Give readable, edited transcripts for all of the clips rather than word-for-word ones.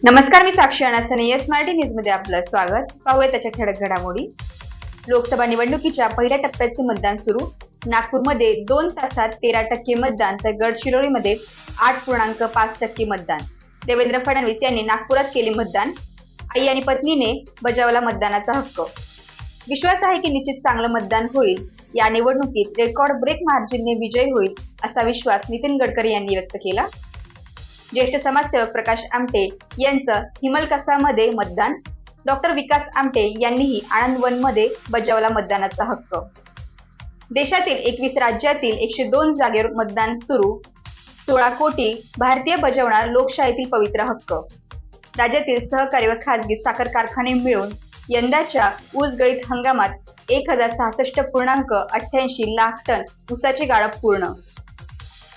नमस्कार, मी साक्षी अनासने. Yes Marathi news मध्ये आपलं स्वागत. पाहूया त्याच्या ठळक घडामोडी. लोकसभा निवडणुकीच्या पहिल्या टप्प्याचे मतदान सुरू. नागपूरमध्ये 2 तासात 13% मतदान, तर गडचिरोलीमध्ये 8.5% मतदान. देवेंद्र फडणवीस यांनी नागपुरात केले मतदान. आई आणि पत्नीने बजावला मतदानाचा हक्क. विश्वास आहे की निश्चित चांगलं मतदान होईल. या निवडणुकीत रेकॉर्ड ब्रेक मार्जिनने विजय होईल, असा विश्वास नितीन गडकरी यांनी व्यक्त केला. ज्येष्ठ समाजसेवक प्रकाश आमटे यांचं हिमलकसामध्ये मतदान. डॉक्टर विकास आमटे यांनीही आनंदवनमध्ये बजावला मतदानाचा हक्क. देशातील 21 राज्यातील 102 जागेवर मतदान सुरू. 16 कोटी भारतीय बजावणार लोकशाहीतील पवित्र हक्क. राज्यातील सहकारी व खासगी साखर कारखाने मिळून यंदाच्या ऊस गळीत हंगामात 1066.88 लाख टन ऊसाचे गाळप पूर्ण.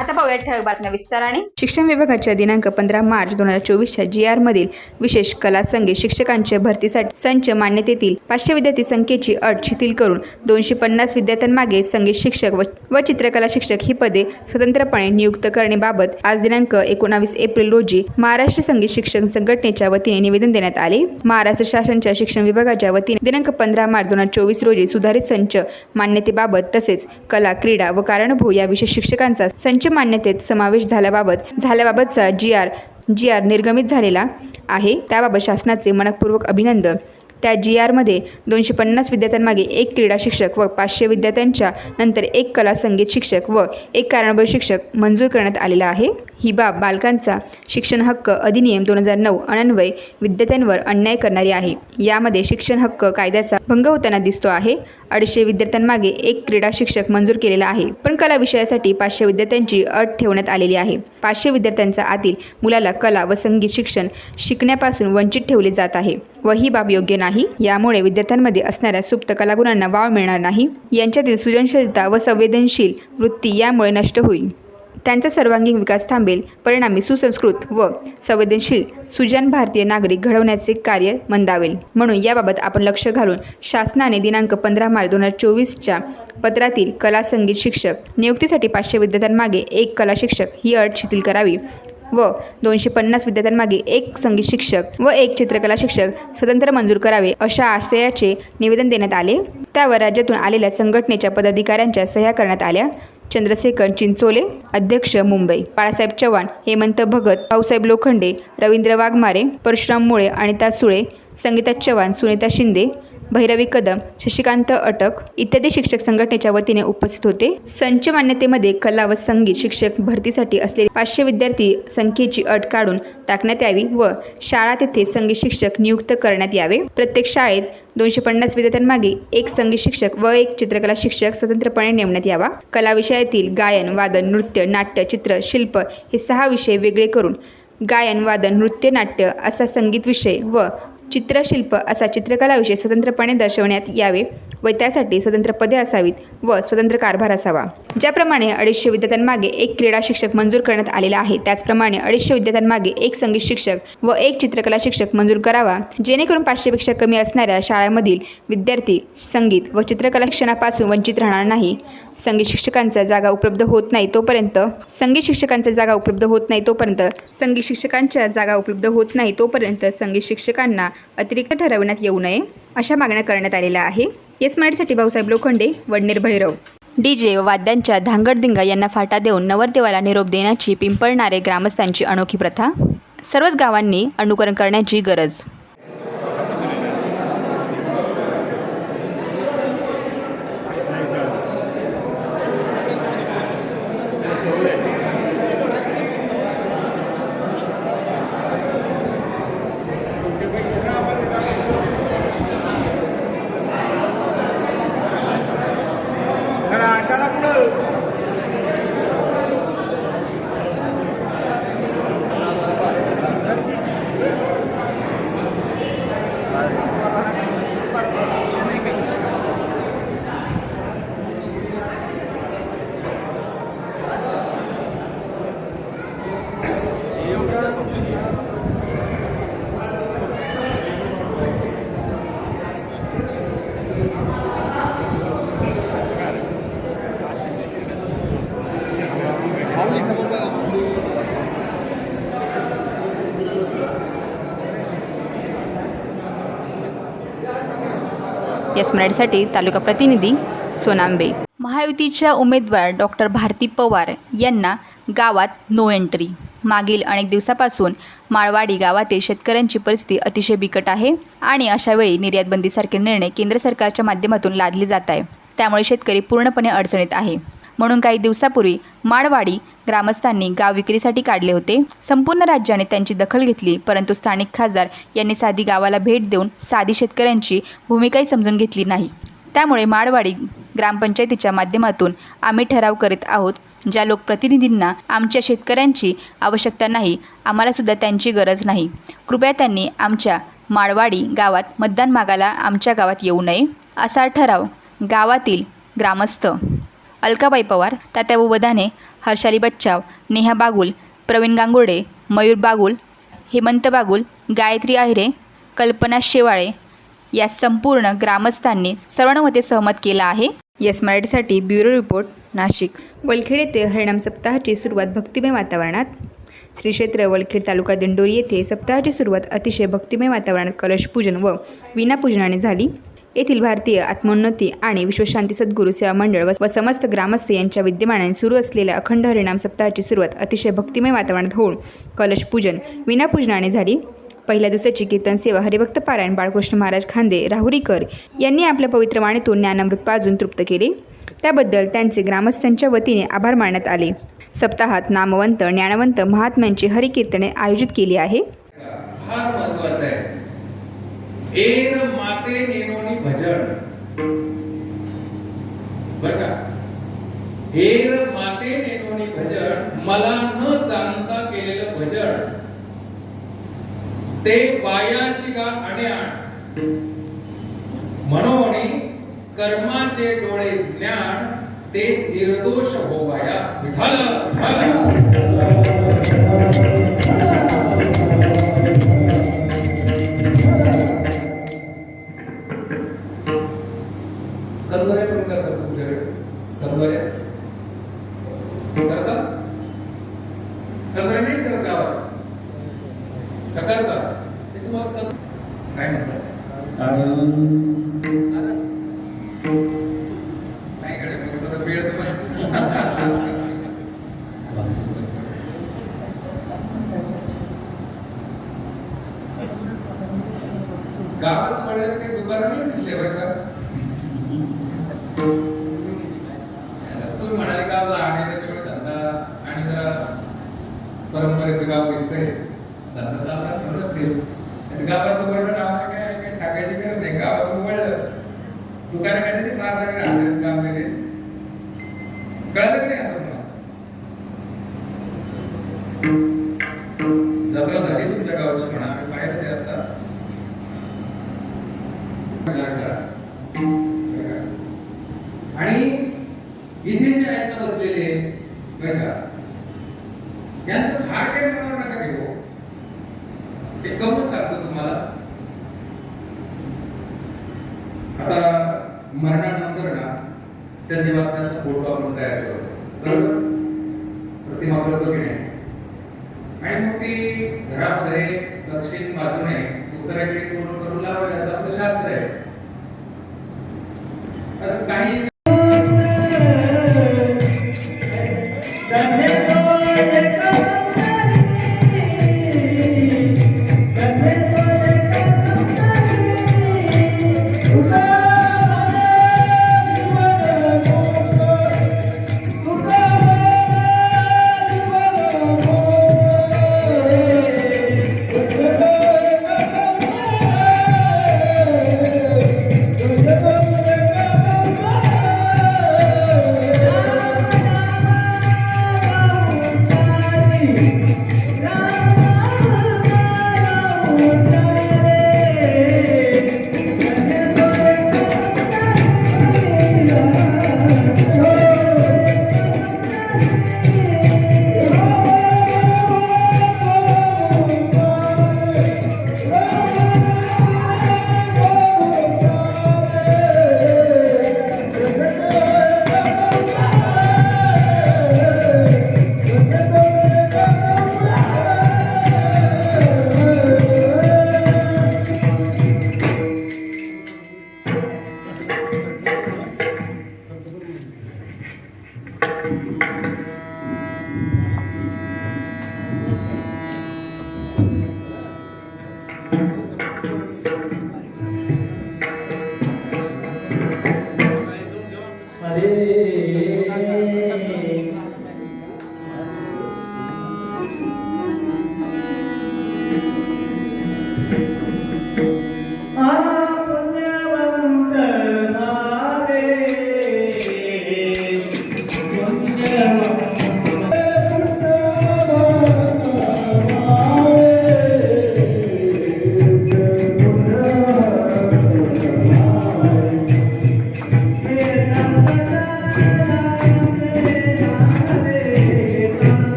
आता पाहूया ठळक बातम्या विस्ताराने. शिक्षण विभागाच्या दिनांक 15 मार्च 2024च्या GR मधील विशेष कला संगीत शिक्षकांच्या भरतीसाठी संच मान्यतेतील 500 विद्यार्थी संख्येची अट शिथिल करून 250 विद्यार्थ्यांमागे संगीत शिक्षक व चित्रकला शिक्षक ही पदे स्वतंत्रपणे नियुक्त करण्याबाबत आज दिनांक 19 एप्रिल रोजी महाराष्ट्र संगीत शिक्षक संघटनेच्या वतीने निवेदन देण्यात आले. महाराष्ट्र शासनाच्या शिक्षण विभागाच्या वतीने दिनांक 15 मार्च 2024 रोजी सुधारित संच मान्यतेबाबत तसेच कला, क्रीडा व कारणभूत या विशेष शिक्षकांचा संच मान्यतेत समावेश झाल्याबाबतचा GR निर्गमित झालेला आहे. त्याबाबत शासनाचे मनपूर्वक अभिनंदन. त्या GR मध्ये 250 विद्यार्थ्यांमागे 1 क्रीडा शिक्षक व 500 विद्यार्थ्यांच्या नंतर 1 कला संगीत शिक्षक व 1 कारणभूत शिक्षक मंजूर करण्यात आलेला आहे. ही बाब बालकांचा शिक्षण हक्क अधिनियम 2009 अन्वये विद्यार्थ्यांवर अन्याय करणारी आहे. यामध्ये शिक्षण हक्क कायद्याचा भंग होताना दिसतो आहे. 250 विद्यार्थ्यांमागे 1 क्रीडा शिक्षक मंजूर केलेला आहे, पण कला विषयासाठी 500 विद्यार्थ्यांची अट ठेवण्यात आलेली आहे. 500 विद्यार्थ्यांचा आतील मुलाला कला व संगीत शिक्षण शिकण्यापासून वंचित ठेवले जात आहे व ही बाब योग्य नाही. यामुळे विद्यार्थ्यांमध्ये असणाऱ्या सुप्त कलागुणांना वाव मिळणार नाही. यांच्यातील सृजनशीलता व संवेदनशील वृत्ती यामुळे नष्ट होईल. त्यांचा सर्वांगीण विकास थांबेल. परिणामी सुसंस्कृत व संवेदनशील सुजाण भारतीय नागरिक घडवण्याचे कार्य मंदावेल. म्हणून याबाबत आपण लक्ष घालून शासनाने दिनांक 15 मार्च 2024च्या पत्रातील कला संगीत शिक्षक नियुक्तीसाठी 500 विद्यार्थ्यांमागे 1 कला शिक्षक ही अट शिथिल करावी व 250 विद्यार्थ्यांमागे 1 संगीत शिक्षक व 1 चित्रकला शिक्षक स्वतंत्र मंजूर करावे, अशा आशयाचे निवेदन देण्यात आले. त्यावर राज्यातून आलेल्या संघटनेच्या पदाधिकाऱ्यांच्या सह्या करण्यात आल्या. चंद्रशेखर चिंचोले, अध्यक्ष, मुंबई. बाळासाहेब चव्हाण, हेमंत भगत, भाऊसाहेब लोखंडे, रवींद्र वाघमारे, परशुराम मुळे, अनिता सुळे, संगीता चव्हाण, सुनीता शिंदे, भैरवी कदम, शशिकांत अटक इत्यादी शिक्षक संघटनेच्या वतीने उपस्थित होते. संच मान्यतेमध्ये कला व संगीत शिक्षक भरतीसाठी असलेली 500 विद्यार्थी संख्येची अट काढून टाकण्यात यावी व शाळा तेथे संगीत शिक्षक नियुक्त करण्यात यावे. प्रत्येक शाळेत 250 विद्यार्थ्यांमागे 1 संगीत शिक्षक व 1 चित्रकला शिक्षक स्वतंत्रपणे नेमण्यात यावा. कला विषयातील गायन, वादन, नृत्य, नाट्य, चित्र, शिल्प हे 6 विषय वेगळे करून गायन, वादन, नृत्य, नाट्य असा संगीत विषय व चित्रशिल्प असा चित्रकला विषय स्वतंत्रपणे दर्शवण्यात यावे व त्यासाठी स्वतंत्र पदे असावीत व स्वतंत्र कारभार असावा. ज्याप्रमाणे 250 विद्यार्थ्यांमागे 1 क्रीडा शिक्षक मंजूर करण्यात आलेला आहे, त्याचप्रमाणे 250 विद्यार्थ्यांमागे 1 संगीत शिक्षक व 1 चित्रकला शिक्षक मंजूर करावा, जेणेकरून 500 पेक्षा कमी असणाऱ्या शाळांमधील विद्यार्थी संगीत व चित्रकला शिक्षणापासून वंचित राहणार नाही. संगीत शिक्षकांच्या जागा उपलब्ध होत नाही तोपर्यंत संगीत शिक्षकांच्या शिक्षकांना अतिरिक्त ठरविण्यात येऊ नये, अशा मागण्या करण्यात आलेल्या आहे. येस मराठीसाठी भाऊसाहेब लोखंडे, वडनेर, भैरव. DJ व वाद्यांच्या धांगडधिंगा यांना फाटा देऊन नवरदेवाला निरोप देण्याची पिंपळणारे ग्रामस्थांची अनोखी प्रथा. सर्वच गावांनी अनुकरण करण्याची गरज. चला पुढं. यस मराठीसाठी तालुका प्रतिनिधी सोनांबे. महायुतीच्या उमेदवार डॉक्टर भारती पवार यांना गावात नो एंट्री. मागील अनेक दिवसापासून माळवाडी गावातील शेतकऱ्यांची परिस्थिती अतिशय बिकट आहे आणि अशावेळी निर्यात बंदीसारखे निर्णय केंद्र सरकारच्या माध्यमातून लादले जात आहे. त्यामुळे शेतकरी पूर्णपणे अडचणीत आहे. म्हणून काही दिवसापूर्वी माळवाडी ग्रामस्थांनी गाव विक्रीसाठी काढले होते. संपूर्ण राज्याने त्यांची दखल घेतली, परंतु स्थानिक खासदार यांनी साधी गावाला भेट देऊन साधी शेतकऱ्यांची भूमिकाही समजून घेतली नाही. त्यामुळे माळवाडी ग्रामपंचायतीच्या माध्यमातून आम्ही ठराव करीत आहोत. ज्या लोकप्रतिनिधींना आमच्या शेतकऱ्यांची आवश्यकता नाही, आम्हालासुद्धा त्यांची गरज नाही. कृपया त्यांनी आमच्या माळवाडी गावात मतदान मागायला आमच्या गावात येऊ नये, असा ठराव गावातील ग्रामस्थ अलकाबाई पवार, तात्याभाऊ बदाने, हर्षाली बच्चाव, नेहा बागुल, प्रवीण गांगुर्डे, मयूर बागुल, हेमंत बागुल, गायत्री आहिरे, कल्पना शेवाळे या संपूर्ण ग्रामस्थांनी सर्वानुमते सहमत केला आहे. यस मराठीसाठी ब्युरो रिपोर्ट नाशिक. वलखेड येथे हरिनाम सप्ताहाची सुरुवात भक्तिमय वातावरणात. श्री क्षेत्र वलखेड तालुका दिंडोरी येथे सप्ताहाची सुरुवात अतिशय भक्तिमय वातावरणात कलशपूजन व विनापूजनाने झाली. येथील भारतीय आत्मोन्नती आणि विश्वशांती सद्गुरू सेवा मंडळ व समस्त ग्रामस्थ यांच्या विद्यमानाने सुरू असलेल्या अखंड हरिनाम सप्ताहाची सुरुवात अतिशय भक्तिमय वातावरणात होऊन कलशपूजन विनापूजनाने झाली. पहिल्या दिवसाची कीर्तन सेवा हरिभक्त पारायण बाळकृष्ण महाराज खांदे राहुरीकर यांनी आपल्या पवित्र वाणीतून ज्ञानामृत पाजून तृप्त केले. त्याबद्दल त्यांचे ग्रामस्थांच्या वतीने आभार मानण्यात आले. सप्ताहात नामवंत ज्ञानवंत महात्म्यांची हरिकीर्तने आयोजित केली आहे. फार महत्वाचं आहे. एर माते नेनोनी भजन, बरं का? एर माते नेनोनी भजन, मला न जाणता केलेलं भजन ते वायाची गा अण्याण, म्हणून कर्माचे डोळे ज्ञान ते निर्दोष होवाया. विठाल कंदोऱ्या पण करतात तुमच्याकडे? कंदोऱ्या करतात? कंदोऱ्या नाही करत गावात का करतात? ते तुम्हाला काय म्हणतात? नाही कडे म्हणजे वेळ गावात पडलं काही दुकान नाही दिसले बरं का? तुम्ही म्हणाले गाव लहान आहे त्याच्यामुळे धंदा आणि जरा परंपरेचं गाव दिसतंय, धंदा चालला म्हणूनच गावाचं वर्णन आम्हाला काय सांगायची गरज नाही. गावातून वळलं दुकानं कशाची प्रार्थना राहतात काम वगैरे कळलं की नाही? आता तुम्हाला जत्रा झाली तुमच्या गावाची म्हणा, आम्ही पाहिलं ते आता. आणि इथे जे आहेत ना बसलेले बरं का, यांचं भाग काय म्हणणार नका घेऊ. ते कमच सांगतो तुम्हाला. आता मरणानंतर ना त्या जीवात्म्याचा फोटो आपण तयार करतो, बरोबर? प्रतिमा करतो की नाही? आणि मग ती घरामध्ये दक्षिण बाजूने उत्तरेकडे तोंड करून लावायला असं आपलं शास्त्र आहे. काही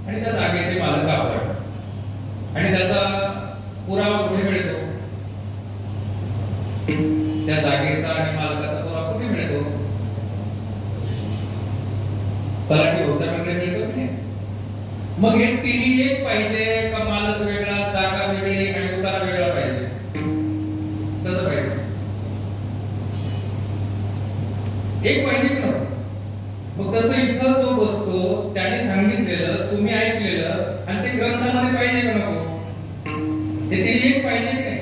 आणि त्या जागेचे मालक आपण. आणि त्याचा पुरावा कुठे मिळतो? त्या जागेचा आणि मालकाचा पुरावा कुठे मिळतो? तलाठी व्यवसायामध्ये मिळतो की नाही? मग हे तिन्ही एक पाहिजे का मालक वेगळा, जागा वेगळी आणि उतारा वेगळा पाहिजे? कसं पाहिजे? एक पाहिजे की नको? मग तसं इथं जो बसतो त्याने सांगितलेलं तुम्ही ऐकलेलं आणि ते ग्रंथामध्ये पाहिजे का नको? हे तिन्ही एक पाहिजे की नाही?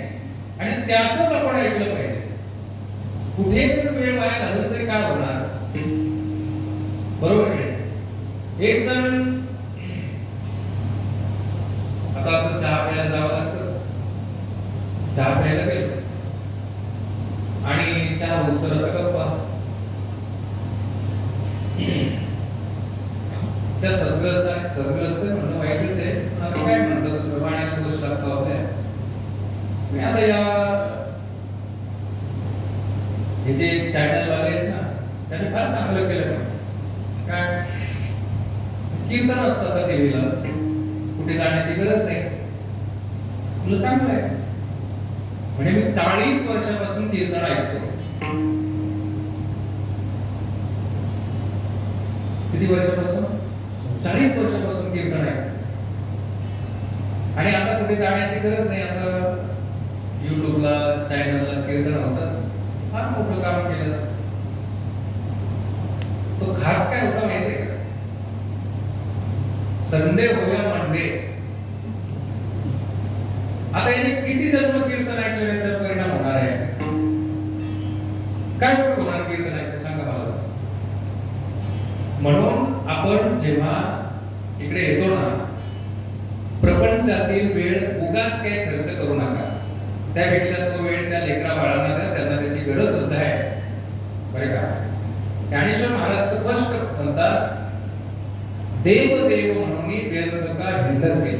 आणि त्याच आपण ऐकलं पाहिजे. कुठे पण वेळ वाया घालून तरी काय होणार? बरोबर आहे. एक जण आता असं चहा प्यायला जावं लागतं, चहा प्यायला गेलो आणि चहा उस्तर गप्पा त्या सद्ग्रस्त म्हणणं वाईटच आहे. आता काय म्हणतात दुसरं पाण्याची गोष्ट लागतं होत्या. मी आता या हे जे चॅनल वाले आहेत ना त्यांनी फार चांगलं केलं. काय कीर्तन असतं टीव्हीला, कुठे जाण्याची गरज नाही. तुला चांगलं आहे म्हणजे मी 40 वर्षापासून कीर्तन ऐकतो. किती वर्षापासून? 40 वर्षापासून कीर्तन ऐकतो. आणि आता कुठे जाण्याची गरज नाही. आता युट्यूबला चॅनलला कीर्तन होतं. फार मोठं काम केलं. तो घाट काय होता माहितीये का? संडे होया मंडे. आता याने किती जन्म कीर्तन ऐकल्याचा परिणाम होणार आहे? काय होणार कीर्तन ऐकलं सांगा मला. म्हणून आपण जेव्हा इकडे येतो ना, प्रपंचातील वेळ उगाच काही खर्च करू नका. त्यापेक्षा तो वेळ त्या लेकरा बाळांना द्या, त्यांना त्याची गरज सुद्धा आहे. बरे का? ज्ञानेश्वर महाराज तर स्पष्ट म्हणतात, देव देव म्हणून व्यर्थ का हिंडसे.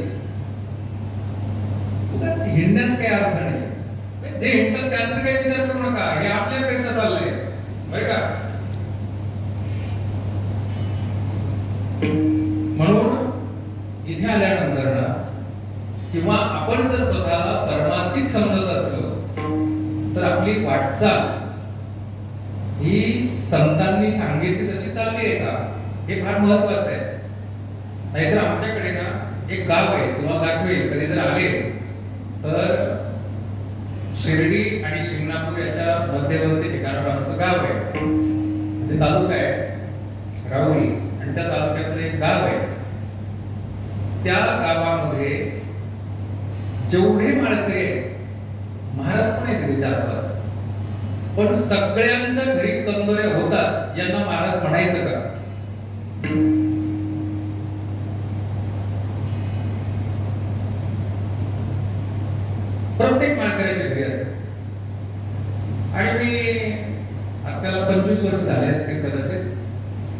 उगाच हिंडण्यात काही अर्थ नाही. जे हिंडतात त्यांचा काही विचार करू नका. हे आपल्याकरिता चाललंय. बरे का? म्हणून इथे आल्यानंतर ना, किंवा आपण जर स्वतःला परमार्थिक समजत असलो तर आपली वाटचाल ही संतांनी सांगितली तशी चालली आहे का, हे फार महत्वाचं आहे. नाहीतर आमच्याकडे ना एक गाव आहे, तुम्हाला दाखवेल कधी जर आले तर. शिर्डी आणि शिंगणापूर याच्या मध्यवर्ती ठिकाणावर आमचं गाव आहे. ते तालुका आहे राहुरी, आणि त्या तालुक्यातलं एक गाव आहे. त्या गावामध्ये जेवढे माळकरी आहेत, महाराज पण आहेत तिथे 4-5, पण सगळ्यांच्या घरी कंदोऱ्या होतात. यांना महाराज म्हणायचं का? प्रत्येक माळकऱ्याच्या घरी असतात. आणि मी आपल्याला 25 वर्ष झाले असतील कदाचित.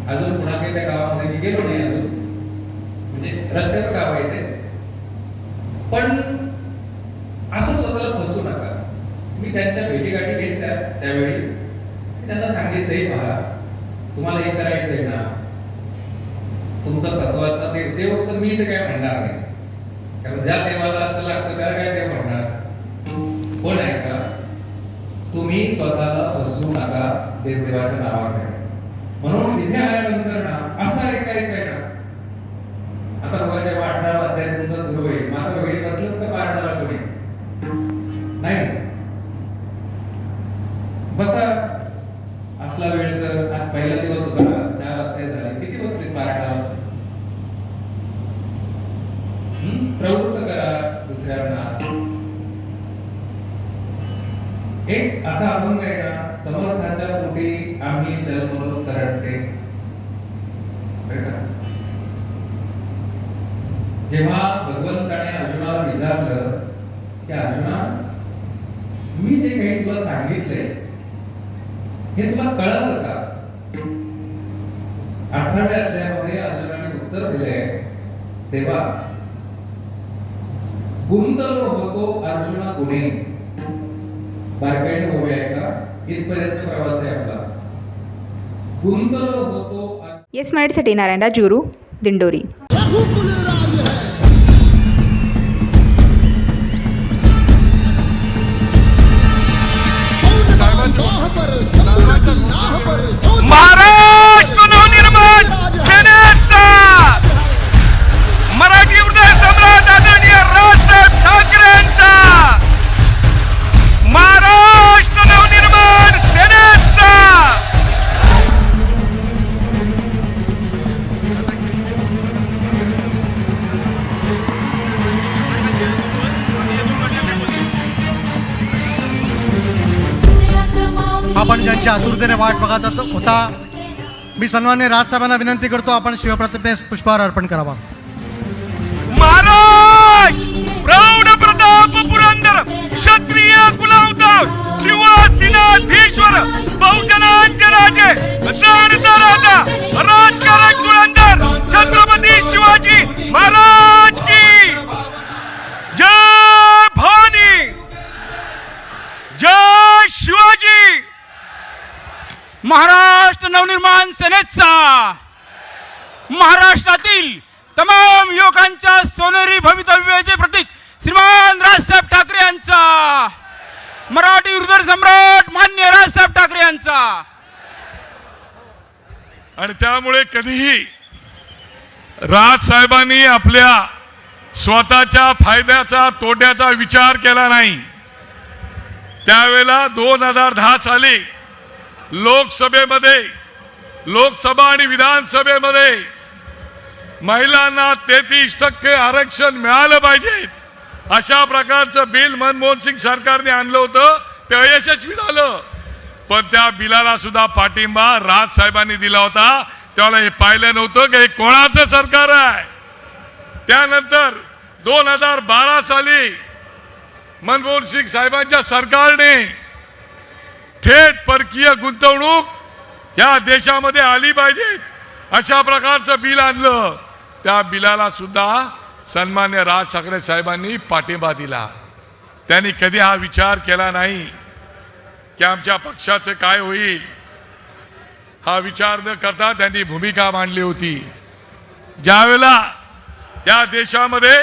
अजून पुन्हा काही त्या गावामध्ये मी गेलो नाही अजून, म्हणजे रस्त्यावर गाव आहे ते. पण असं स्वतःला फसू नका. मी त्यांच्या भेटीगाठी घेतल्या त्यावेळी त्यांना सांगितलंही, पहा तुम्हाला हे करायचंय ना, तुमचा सत्वाचा देव तर मी तर काय म्हणणार नाही, कारण ज्या देवाला असं लागतं त्याला काय देव म्हणणार. पण आहे का, तुम्ही स्वतःला फसवू नका देवदेवाच्या नावाने. म्हणून इथे आल्यानंतर ना असं ऐकायचं आहे ना, आता बघा जेव्हा 18वा अध्याय तुमचा सुरू होईल, माता वेळी बसलं तर पारणाला कोणी नाही. बसा, असला वेळ तर आज पहिला दिवस होता ना, 4 अध्याय झाले, किती बसले पारणाला? प्रवृत्त करा दुसऱ्यांना. एक असा अभंग आहे ना, समर्थाच्या पोटी आम्ही जन्मलो करंटे. जेव्हा भगवंताने अर्जुनाला विचारलं की अर्जुना, मी जे काही तुला सांगितलंय हे तुला कळलं का? 18व्या अध्यायामध्ये अर्जुनाने उत्तर दिले, तेव्हा गुंतलो होतो अर्जुना गुणे. बारकाईने होऊया का, इथपर्यंतचा प्रवास आहे आपला. गुंतलो होतो. येस मराठीसाठी नारायणराज गुरु, दिंडोरी. महाराष्ट्र नवनिर्माण सेनेचा मराठी हृदय सम्राट आदरणीय राजसाहेब ठाकरेंचा महाराष्ट्र नवनिर्माण सेनेचा आपण ज्यांची आतुरतेने वाट बघत होता मी सन्मान्य राजसाहेबांना विनंती करतो आपण शिवप्रतिमेस पुष्पहार अर्पण करावा. महाराज प्रौढ प्रताप पुरंदर क्षत्रिय कुलावतार शिवासीनाधीश्वर बहुजनांचे राजे जाणता राजा राजकारक पुरंदर छत्रपती शिवाजी महाराज की जय भवानी जय शिवाजी. महाराष्ट्र नवनिर्माण सेनेचा महाराष्ट्रातील तमाम युवकांच्या सोनेरी भवितव्याचे प्रतीक श्रीमान राजसाहेब ठाकरे यांचा मराठी हृदय सम्राट मान्य राजसाहेब ठाकरे यांचा. आणि त्यामुळे कधीही राजसाहेबांनी आपल्या स्वतःच्या फायद्याचा तोट्याचा विचार केला नाही. त्यावेळेला 2010 साली लोकसभा आणि विधानसभेमध्ये महिलांना 33% आरक्षण मिळालं पाहिजे अशा प्रकारचं बिल मनमोहन सिंग सरकारने आणलं होतं. ते अयशस्वी झालं पण त्या बिलाला सुद्धा पाठिंबा राजसाहेबांनी दिला होता. त्याला हे पाहिलं नव्हतं की हे कोणाचं सरकार आहे. त्यानंतर 2012 साली मनमोहन सिंग साहेबांच्या सरकारने थेट परकीय गुंतवणूक या देशामध्ये आली पाहिजे अशा प्रकारचं बिल आणलं. त्या बिलाला सुद्धा सन्मान्य राज ठाकरे साहेबांनी पाठिंबा दिला. त्यांनी कधी हा विचार केला नाही की आमच्या पक्षाचं काय होईल. हा विचार न करता त्यांनी भूमिका मांडली होती. ज्यावेळेला या देशामध्ये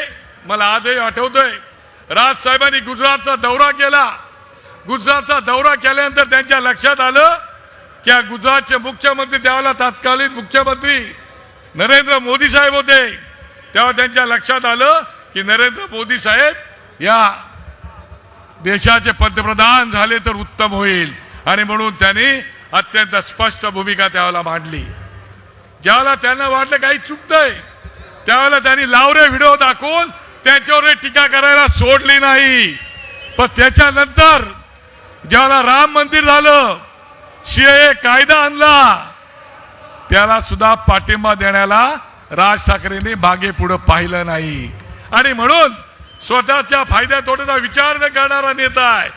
मला आजही आठवतंय राजसाहेबांनी गुजरातचा दौरा केला. गुजरातचा दौरा केल्यानंतर त्यांच्या लक्षात आलं की गुजरातचे मुख्यमंत्री त्यावेळेला तत्कालीन मुख्यमंत्री नरेंद्र मोदी साहेब होते. तेव्हा त्यांच्या लक्षात आलं की नरेंद्र मोदी साहेब या देशाचे पंतप्रधान झाले तर उत्तम होईल. आणि म्हणून त्यांनी अत्यंत स्पष्ट भूमिका त्यावेळेला मांडली. ज्यावेळेला त्यांना वाटलं काही चुकतंय त्यावेळेला त्यांनी लावरे व्हिडिओ दाखवून त्यांच्यावर टीका करायला सोडली नाही. पण त्याच्यानंतर ज्याला राम मंदिर झालं सीएए कायदा आणला त्याला सुद्धा पाठिंबा देण्याला राज ठाकरेंनी मागे पुढे पाहिलं नाही. आणि म्हणून स्वतःच्या फायद्या तोट्याचा विचार न करणारा नेता आहे.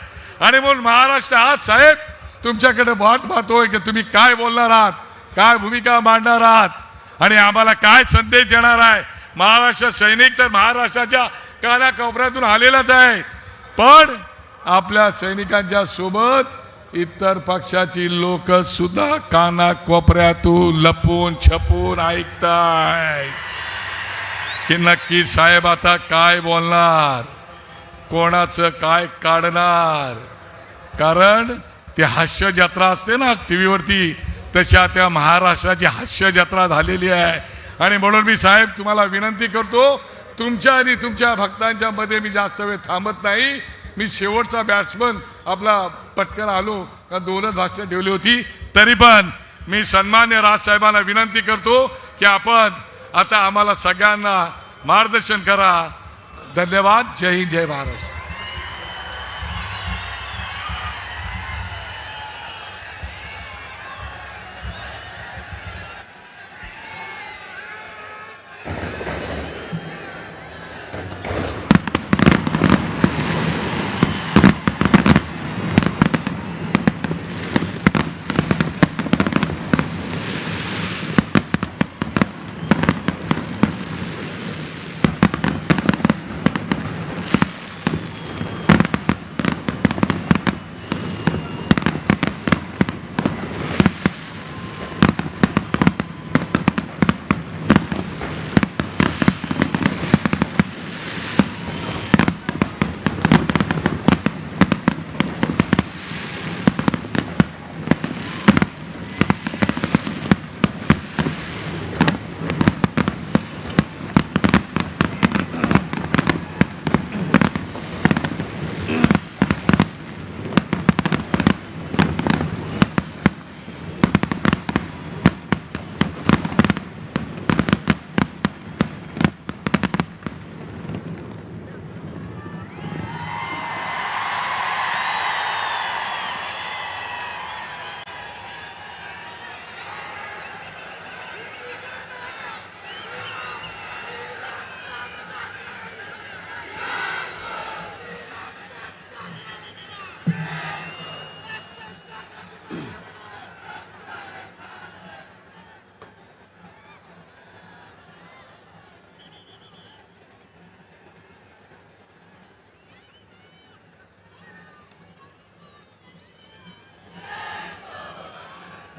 आणि म्हणून महाराष्ट्र आज साहेब तुमच्याकडे वाट पाहतोय की तुम्ही काय बोलणार आहात, काय भूमिका मांडणार आहात आणि आम्हाला काय संदेश देणार आहे. महाराष्ट्र सैनिक तर महाराष्ट्राच्या कानाकोपऱ्यातून आलेलाच आहे. पण आपल्या सैनिकांच्या सोबत इतर पक्षाची लोक सुद्धा कानाकोपऱ्यातून लपून छपून ऐकताय की नक्की साहेब आता काय बोलणार, कोणाचं काय काढणार. कारण ते हास्य जत्रा असते ना टीव्हीवरती तशा त्या महाराष्ट्राची हास्य जत्रा झालेली आहे. आणि म्हणून मी साहेब तुम्हाला विनंती करतो तुमच्या आणि तुमच्या भक्तांच्या मध्ये मी जास्त वेळ थांबत नाही. मी शेवटचा बॅट्समन आपला पटकन आलो का 2च भाष्य ठेवली होती. तरी पण मी सन्मान्य राजसाहेबांना विनंती करतो की आपण आता आम्हाला सगळ्यांना मार्गदर्शन करा. धन्यवाद. जय हिंद जय महाराष्ट्र.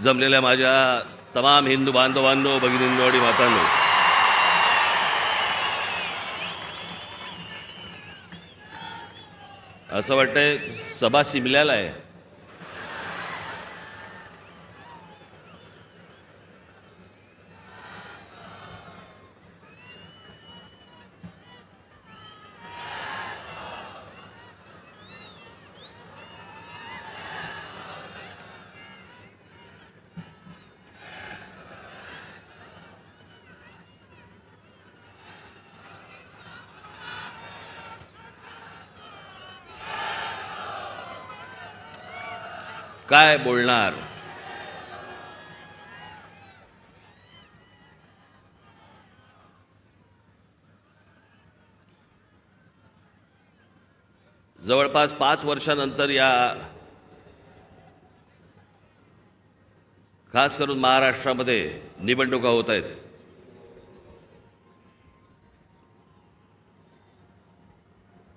जमलेल्या माझ्या तमाम हिंदू बांधवांनो, भगिनींनो आणि मातांनो, असं वाटतंय सभा सिमल्याला आहे. काय बोलणार? जवळपास 5 वर्षानंतर या खास करून महाराष्ट्रामध्ये निवडणुका होत आहेत.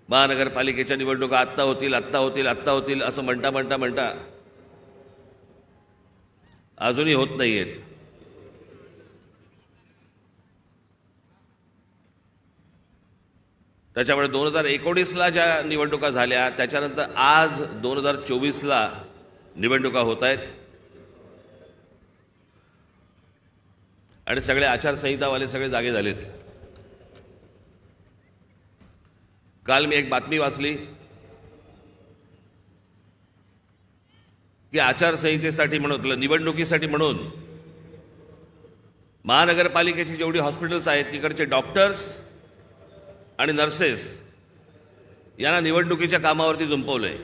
महानगरपालिकेच्या निवडणुका आत्ता होतील असं म्हणता अजूनही होत नाहीयेत. त्याच्यामुळे 2019ला ज्या निवडणुका झाल्या त्याच्यानंतर आज 2024ला निवडणुका होत आहेत आणि सगळे आचारसंहितावाले सगळे जागे झालेत. काल मी एक बातमी वाचली की आचारसंहितेसाठी म्हणून, निवडणुकीसाठी म्हणून महानगरपालिकेची जेवढी हॉस्पिटल्स आहेत तिकडचे डॉक्टर्स आणि नर्सेस यांना निवडणुकीच्या कामावरती जुंपवलंय.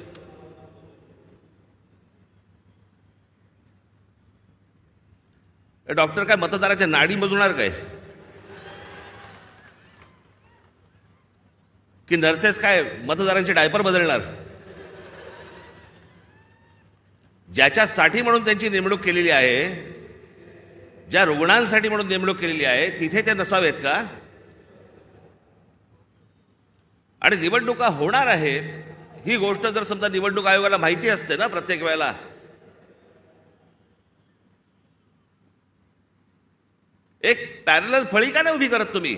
डॉक्टर काय मतदाराच्या नाडी मोजणार काय? की नर्सेस काय मतदारांचे डायपर बदलणार? ज्याच्यासाठी म्हणून त्यांची नेमणूक केलेली आहे, ज्या रुग्णांसाठी म्हणून नेमणूक केलेली आहे, तिथे ते नसावेत का? आणि निवडणुका होणार आहेत ही गोष्ट जर समजा निवडणूक आयोगाला माहिती असते ना प्रत्येक वेळेला, एक पॅरलल फळी का नाही उभी करत तुम्ही?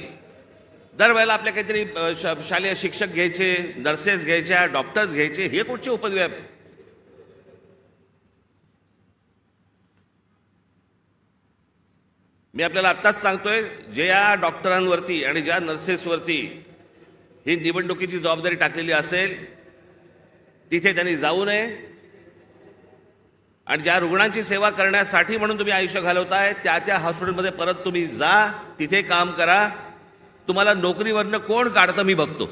दरवेळेला आपल्या काहीतरी शालेय शिक्षक घ्यायचे, नर्सेस घ्यायच्या, डॉक्टर्स घ्यायचे, हे कुठचे उपद्व्याप? मी आपल्याला आत्ताच सांगतोय, ज्या डॉक्टरांवरती आणि ज्या नर्सेसवरती ही निवडणुकीची जबाबदारी टाकलेली असेल तिथे त्यांनी जाऊ नये. आणि ज्या रुग्णांची सेवा करण्यासाठी म्हणून तुम्ही आयुष्य घालवताय त्या हॉस्पिटलमध्ये परत तुम्ही जा, तिथे काम करा. तुम्हाला नोकरीवरनं कोण काढतं मी बघतो.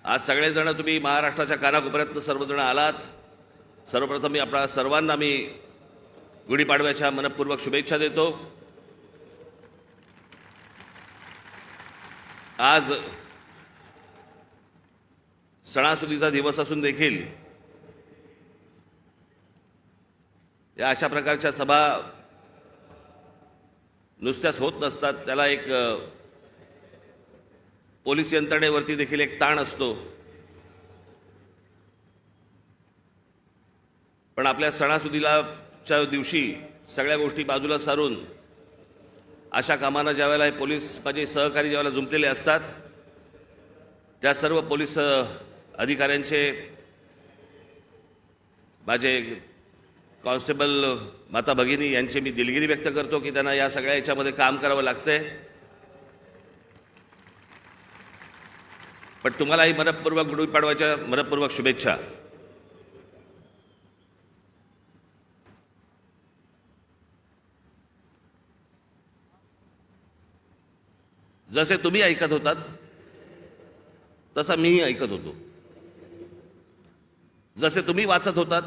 आज सगळेजण तुम्ही महाराष्ट्राच्या कानाकोपऱ्यातनं सर्वजण आलात. सर्वप्रथम मी आपल्या सर्वांना गुढीपाडव्याच्या मनपूर्वक शुभेच्छा देतो. आज सणासुदीचा दिवस असून देखील या अशा प्रकारच्या सभा नुसत्याच होत नसतात. त्याला एक पोलीस यंत्रणेवरती देखील एक ताण असतो. पण आपल्या सणासुदीच्या दिवशी सगळ्या गोष्टी बाजूला सारून अशा कामांना ज्यावेळेला पोलीस माझे सहकारी ज्यावेळेला जुंपलेले असतात त्या सर्व पोलीस अधिकाऱ्यांचे, माझे कॉन्स्टेबल माता भगिनी यांचे मी दिलगिरी व्यक्त करतो की त्यांना या सगळ्या याच्यामध्ये काम करावं लागतंय. पण तुम्हालाही मनपूर्वक गुढीपाडव्याच्या मनपूर्वक शुभेच्छा. जसे तुम्ही ऐकत होतात तसा मीही ऐकत होतो. जसे तुम्ही वाचत होतात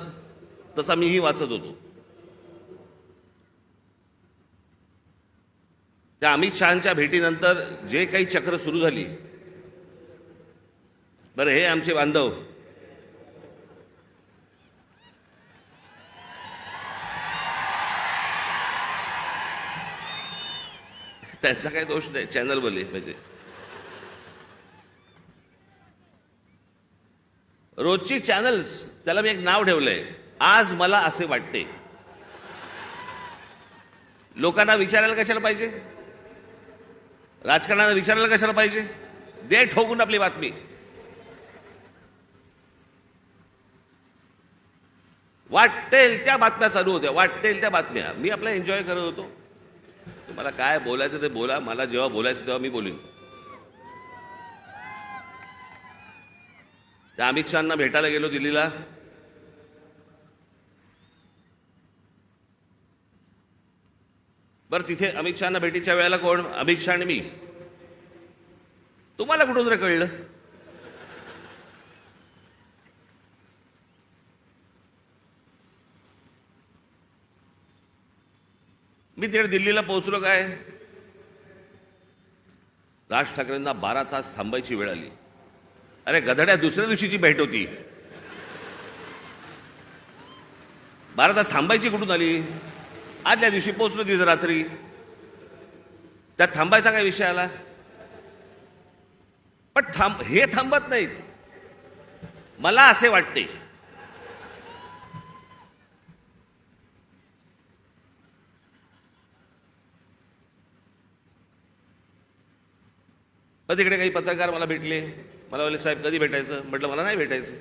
तसा मीही वाचत होतो. त्या अमित शहांच्या भेटीनंतर जे काही चक्र सुरू झाली, बरं हे आमचे बांधव त्यांचा काही दोष नाही, चॅनलवाले म्हणजे रोजची चॅनल्स, त्याला मी एक नाव ठेवलंय, आज मला असे वाटते. लोकांना विचारायला कशाला पाहिजे, राजकारणाला विचारायला कशाला पाहिजे, दे ठोकून आपली बातमी. वाटेल त्या बातम्या चालू होत्या, वाटेल त्या बातम्या. मी आपला एन्जॉय करत होतो. तुम्हाला काय बोलायचं ते बोला, मला जेव्हा बोलायचं तेव्हा मी बोलीन. त्या अमित शहांना भेटायला गेलो दिल्लीला. बरं, तिथे अमित शहांना भेटीच्या वेळेला कोण? अमित शहा आणि मी. तुम्हाला कुठून रे कळलं? मी तिकडे दिल्लीला पोहोचलो काय, राज ठाकरेंना 12 तास थांबायची वेळ आली. अरे गधड्या, दुसऱ्या दिवशीची भेट होती. 12 तास थांबायची कुठून आली? आदल्या दिवशी पोहोचलो तिथं रात्री. त्यात थांबायचा काय विषय आला? पण हे थांबत नाहीत. मला असे वाटते तिकडे काही पत्रकार मला भेटले. मला बोलले, साहेब कधी भेटायचं? म्हटलं मला नाही भेटायचं.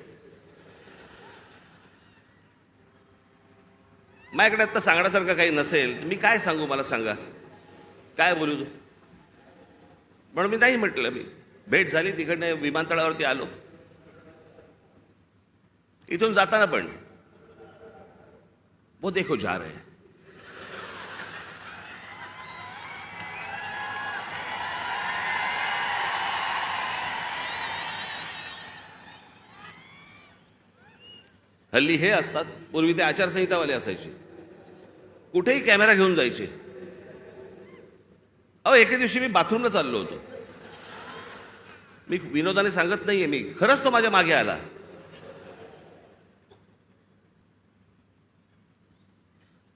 माझ्याकडे आता सांगण्यासारखं काही नसेल, मी काय सांगू, मला सांगा, काय बोलू तू? म्हणून मी नाही म्हटलं. मी भेट झाली, तिकडनं विमानतळावरती आलो. इथून जाताना पण वो देखो जा रहे हैं. हल्ली हे असतात, पूर्वी ते आचारसंहितावाले असायचे, कुठेही कॅमेरा घेऊन जायचे. अहो, एके दिवशी मी बाथरूमला चाललो होतो. मी विनोदाने सांगत नाहीये, मी खरंच तो माझ्या मागे आला.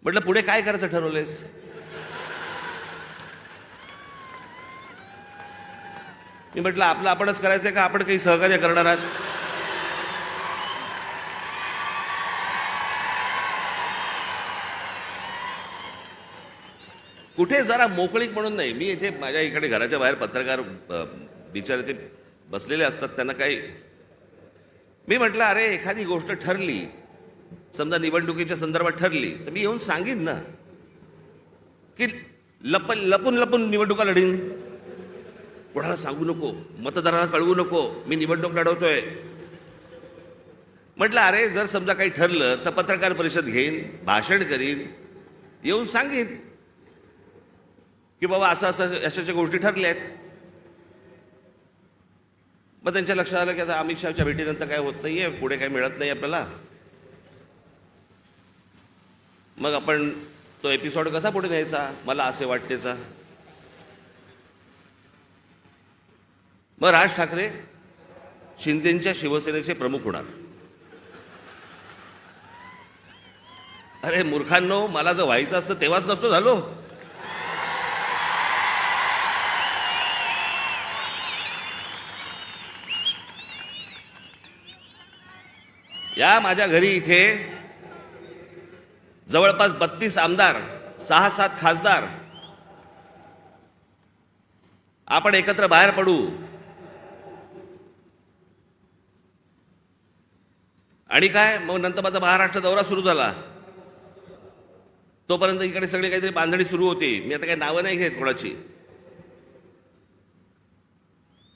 म्हटलं, पुढे काय करायचं ठरवलंयस? मी म्हटलं, आपलं आपणच करायचंय का आपण काही सहकार्य करणार आहात? कुठे जरा मोकळीक म्हणून नाही. मी इथे माझ्या इकडे घराच्या बाहेर पत्रकार बिचारे ते बसलेले असतात, त्यांना काही. मी म्हटलं, अरे एखादी गोष्ट ठरली, समजा निवडणुकीच्या संदर्भात ठरली, तर मी येऊन सांगीन ना, की लपून लपून निवडणुका लढीन. कोणाला सांगू नको, मतदारांना कळवू नको मी निवडणूक लढवतोय. म्हटलं, अरे जर समजा काही ठरलं तर पत्रकार परिषद घेईन, भाषण करीन, येऊन सांगीन की बाबा असं असं अशाच्या गोष्टी ठरल्या आहेत. मग त्यांच्या लक्षात आलं की आता अमित शहाच्या भेटीनंतर काय होत नाहीये, पुढे काय मिळत नाही आपल्याला. मग आपण तो एपिसोड कसा पुढे न्यायचा, मला असे वाटतेचा. मग राज ठाकरे शिंदेच्या शिवसेनेचे प्रमुख होणार. अरे मूर्खांनो, मला जर व्हायचं असतं तेव्हाच नसतो झालो. या माझ्या घरी इथे जवळपास 32 आमदार, 6-7 खासदार, आपण एकत्र बाहेर पडू आणि काय, मग नंतर माझा महाराष्ट्र दौरा सुरू झाला. तोपर्यंत इकडे सगळे काहीतरी बांधणी सुरू होती. मी आता काही नावं नाही घेत कोणाची.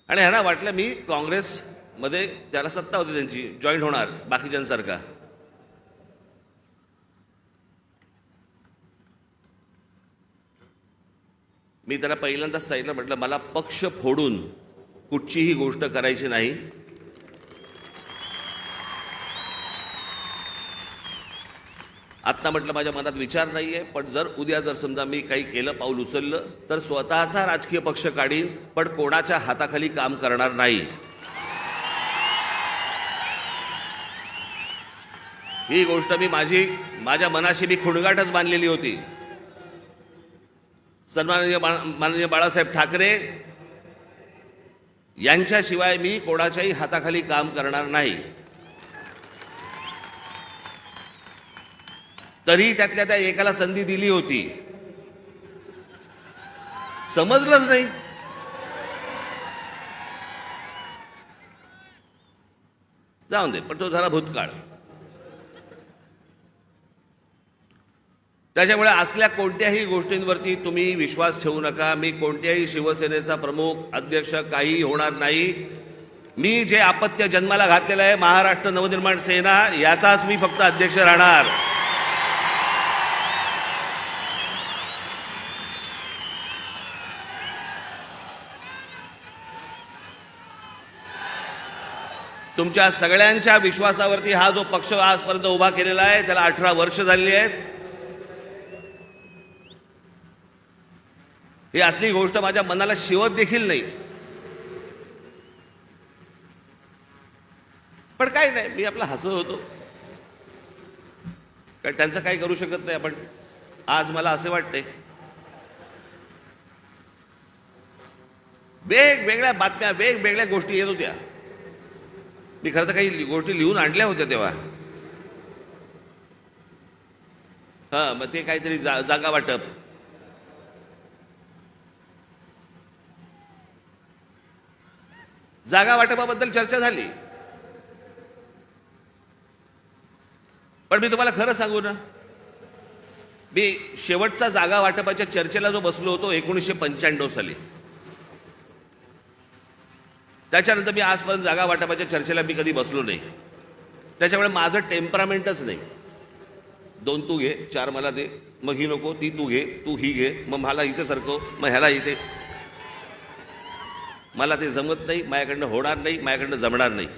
आणि ह्यांना वाटलं मी काँग्रेसमध्ये, ज्याला सत्ता होती त्यांची, जॉईन होणार बाकीच्यांसारखा. मी त्याला पहिल्यांदाच सांगितलं, म्हटलं मला पक्ष फोडून कुठचीही गोष्ट करायची नाही. आत्ता म्हटलं माझ्या मनात विचार नाहीये, पण जर उद्या जर समजा मी काही केलं, पाऊल उचललं, तर स्वतःचा राजकीय पक्ष काढीन, पण कोणाच्या हाताखाली काम करणार नाही. ही गोष्ट मी माझ्या मनाशी मी खुणगाटच बांधलेली होती. माननीय बाळासाहेब ठाकरे यांच्याशिवाय मी कोणाच्याही हाताखाली काम करणार नाही. तरी त्यातल्या त्या एकाला संधी दिली होती, समजलंच नाही. जाऊन दे, पण तो झाला भूतकाळ. त्याच्यामुळे असल्या कोणत्याही गोष्टींवरती तुम्ही विश्वास ठेवू नका. मी कोणत्याही शिवसेनेचा प्रमुख अध्यक्ष काही होणार नाही. मी जे अपत्य जन्माला घातलेलं आहे महाराष्ट्र नवनिर्माण सेना, याचाच मी फक्त अध्यक्ष राहणार. तुमच्या सगळ्यांच्या विश्वासावरती हा जो पक्ष आजपर्यंत उभा केलेला आहे त्याला 18 वर्ष झालेली आहेत. ही असली गोष्ट माझ्या मनाला शिवत देखील नाही. पण काय नाही, मी आपला हसत होतो, कारण त्यांचं काही करू शकत नाही आपण. आज मला असे वाटते, वेगवेगळ्या बातम्या, वेगवेगळ्या गोष्टी येत होत्या. मी खरं तर काही गोष्टी लिहून आणल्या होत्या तेव्हा. मग ते काहीतरी जागा वाटप, जागा वाटपाबद्दल चर्चा झाली. पण मी तुम्हाला खरं सांगू ना, मी शेवटचा जागा वाटपाच्या चर्चेला जो बसलो होतो 1995 साली, त्याच्यानंतर मी आजपर्यंत जागा वाटपाच्या चर्चेला मी कधी बसलो नाही. त्याच्यामुळे माझं टेम्परामेंटच नाही. 2 तू घे, 4 मला दे, मग ही नको, ती तू घे, तू ही घे, मग मला इथे सरकव, मग ह्याला इथे. मला ते जमत नाही, माझ्याकडनं होणार नाही, माझ्याकडनं जमणार नाही.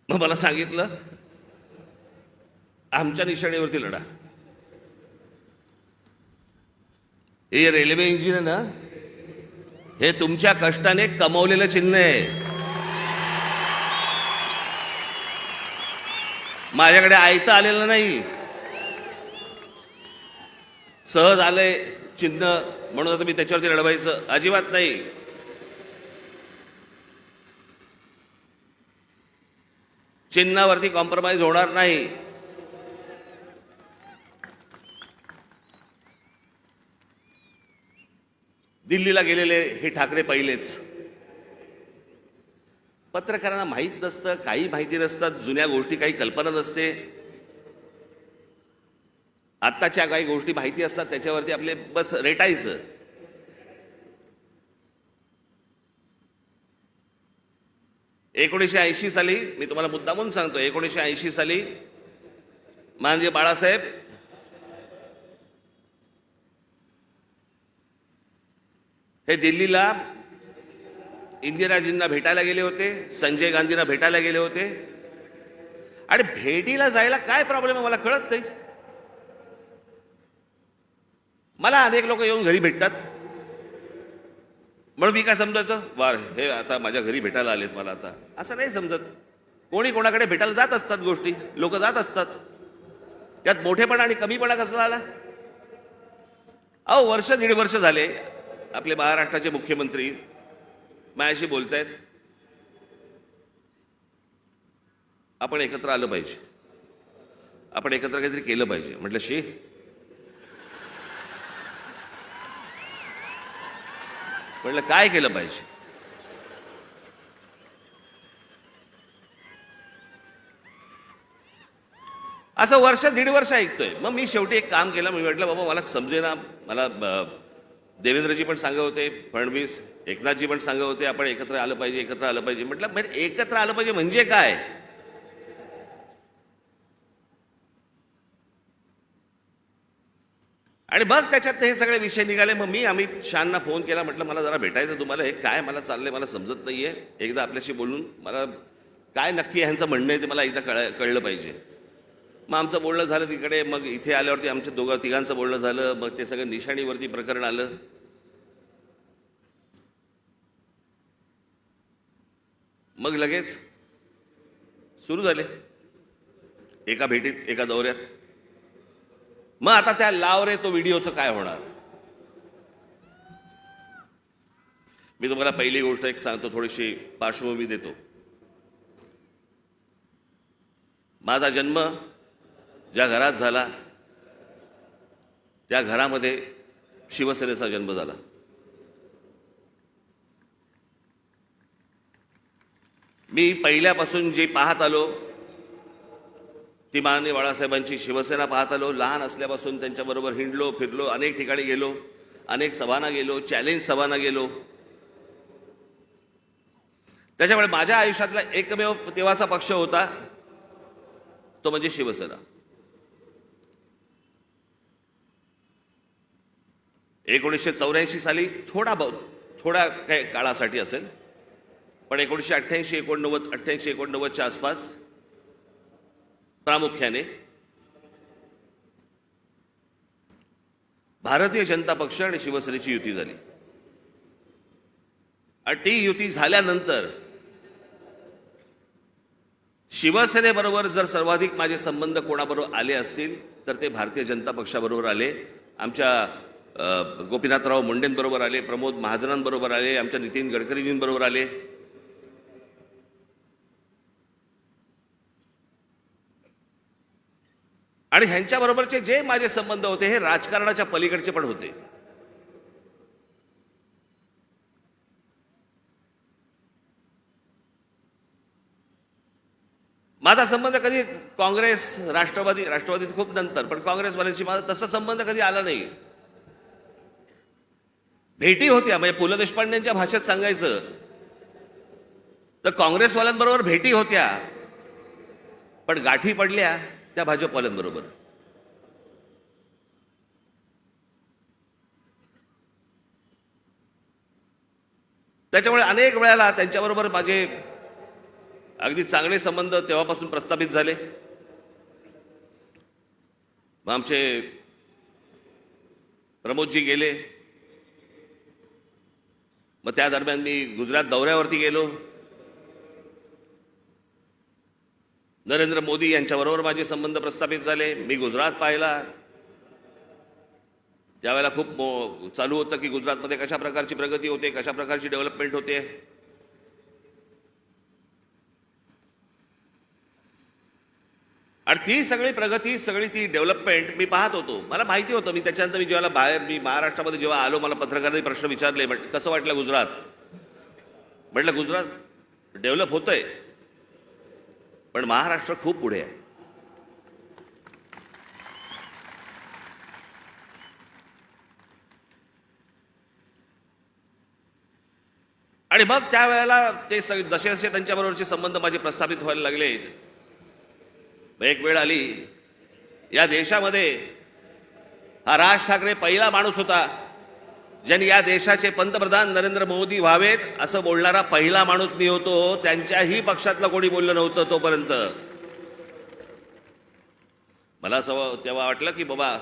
मग मला सांगितलं, आमच्या निशाणीवरती लढा. हे रेल्वे इंजिन आहे ना, हे तुमच्या कष्टाने कमवलेलं चिन्ह आहे. माझ्याकडे आयतं आलेलं नाही, सहज आलंय चिन्ह म्हणून आता मी त्याच्यावरती लढवायचं अजिबात नाही. चिन्हावरती कॉम्प्रोमाइज होणार नाही. दिल्लीला गेलेले हे ठाकरे पहिलेच. पत्रकारांना माहीत नसतं, काही माहिती नसतात, जुन्या गोष्टी काही कल्पना नसते. आत्ताच्या काही गोष्टी माहिती असतात, त्याच्यावरती आपले बस रेटायचं. एकोणीसशे साली, मी तुम्हाला मुद्दामून सांगतो, 1980 साली माननीय बाळासाहेब हे दिल्लीला इंदिराजींना भेटायला गेले होते, संजय गांधींना भेटायला गेले होते. आणि भेटीला जायला काय प्रॉब्लेम आहे मला कळत नाही. मला अनेक लोक येऊन घरी भेटतात, म्हणून मी काय समजायचं, वार हे आता माझ्या घरी भेटायला आलेत मला, आता असं नाही समजत. कोणी कोणाकडे भेटायला जात असतात, गोष्टी लोक जात असतात. त्यात मोठेपणा आणि कमीपणा कसला आला? अहो, वर्ष 1.5 वर्ष झाले आपले महाराष्ट्राचे मुख्यमंत्री माझ्याशी बोलतायत, आपण एकत्र आलं पाहिजे, आपण एकत्र काहीतरी केलं पाहिजे. म्हटलं शी, म्हटलं काय केलं पाहिजे? असं वर्ष 1.5 वर्ष ऐकतोय. मग मी शेवटी एक काम केलं. मी म्हटलं बाबा मला समजेना. मला देवेंद्रजी पण सांगत होते, फडणवीस, एकनाथजी पण सांगत होते आपण एकत्र आलं पाहिजे, एकत्र आलं पाहिजे. म्हटलं एकत्र आलं पाहिजे म्हणजे काय? आणि मग त्याच्यात हे सगळे विषय निघाले. मग मी अमित शहांना फोन केला, म्हटलं मला जरा भेटायचं तुम्हाला. हे काय मला चाललंय मला समजत नाहीये. एकदा आपल्याशी बोलून मला काय नक्की ह्यांचं म्हणणं आहे ते मला एकदा कळलं पाहिजे. मग आमचं बोलणं झालं तिकडे. मग इथे आल्यावरती आमच्या तिघांचं बोलणं झालं. मग ते सगळं निशाणीवरती प्रकरण आलं. मग लगेच सुरू झाले एका भेटीत, एका दौऱ्यात. मग आता त्या लाव रे तो व्हिडिओचं काय होणार? मी तुम्हाला पहिली गोष्ट एक सांगतो, थोडीशी पार्श्वभूमी देतो. माझा जन्म ज्या घरात झाला त्या घरामध्ये शिवसेनेचा जन्म झाला. मी पहिल्यापासून जे पाहत आलो ती माननीय बाळासाहेबांची शिवसेना पाहत आलो. लहान असल्यापासून त्यांच्याबरोबर हिंडलो, फिरलो, अनेक ठिकाणी गेलो, अनेक सभांना गेलो, चॅलेंज सभांना गेलो. त्याच्यामुळे माझ्या आयुष्यातला एकमेव तेव्हाचा पक्ष होता तो म्हणजे शिवसेना. 1984 साली थोडा काही काळासाठी असेल, पण 1988-89च्या आसपास प्रामुख्याने भारतीय जनता पक्ष आणि शिवसेनेची युती झाली. आणि ती युती झाल्यानंतर शिवसेनेबरोबर जर सर्वाधिक माझे संबंध कोणाबरोबर आले असतील तर ते भारतीय जनता पक्षाबरोबर आले. आमच्या गोपीनाथराव मुंडेंबरोबर आले, प्रमोद महाजनांबरोबर आले, आमच्या नितीन गडकरीजींबरोबर आले. आणि ह्यांच्याबरोबरचे जे माझे संबंध होते हे राजकारणाच्या पलीकडचे पण होते. माझा संबंध कधी काँग्रेस, राष्ट्रवादीत खूप नंतर, पण काँग्रेसवाल्यांशी माझा तसा संबंध कधी आला नाही. भेटी होत्या, म्हणजे पु ल देशपांडेंच्या भाषेत सांगायचं तर काँग्रेसवाल्यांबरोबर भेटी होत्या, पण गाठी पडल्या त्या भाजपवाल्यांबरोबर. त्याच्यामुळे अनेक वेळेला त्यांच्याबरोबर माझे अगदी चांगले संबंध तेव्हापासून प्रस्थापित झाले. मग आमचे प्रमोदजी गेले, मग त्या दरम्यान मी गुजरात दौऱ्यावरती गेलो. नरेंद्र मोदी यांच्याबरोबर माझे संबंध प्रस्थापित झाले. मी गुजरात पाहिला, त्यावेळेला खूप चालू होतं की गुजरातमध्ये कशा प्रकारची प्रगती होते, कशा प्रकारची डेव्हलपमेंट होते. आणि ती सगळी प्रगती, सगळी ती डेव्हलपमेंट मी पाहत होतो. मला माहिती होतं. मी त्याच्यानंतर मी महाराष्ट्रामध्ये जेव्हा आलो, मला पत्रकारांनी प्रश्न विचारले, कसं वाटलं गुजरात? म्हटलं गुजरात डेव्हलप होतंय, पण महाराष्ट्र खूप पुढे आहे. आणि मग त्यावेळेला ते जसे जसे त्यांच्याबरोबरचे संबंध माझे प्रस्थापित व्हायला लागले, एक वेळ आली या देशामध्ये हा राज ठाकरे पहिला माणूस होता ज्यांनी या देशाचे पंतप्रधान नरेंद्र मोदी व्हावेत असं बोलणारा पहिला माणूस मी होतो. त्यांच्याही पक्षातलं कोणी बोललं नव्हतं तोपर्यंत. मला असं तेव्हा वाटलं की बाबा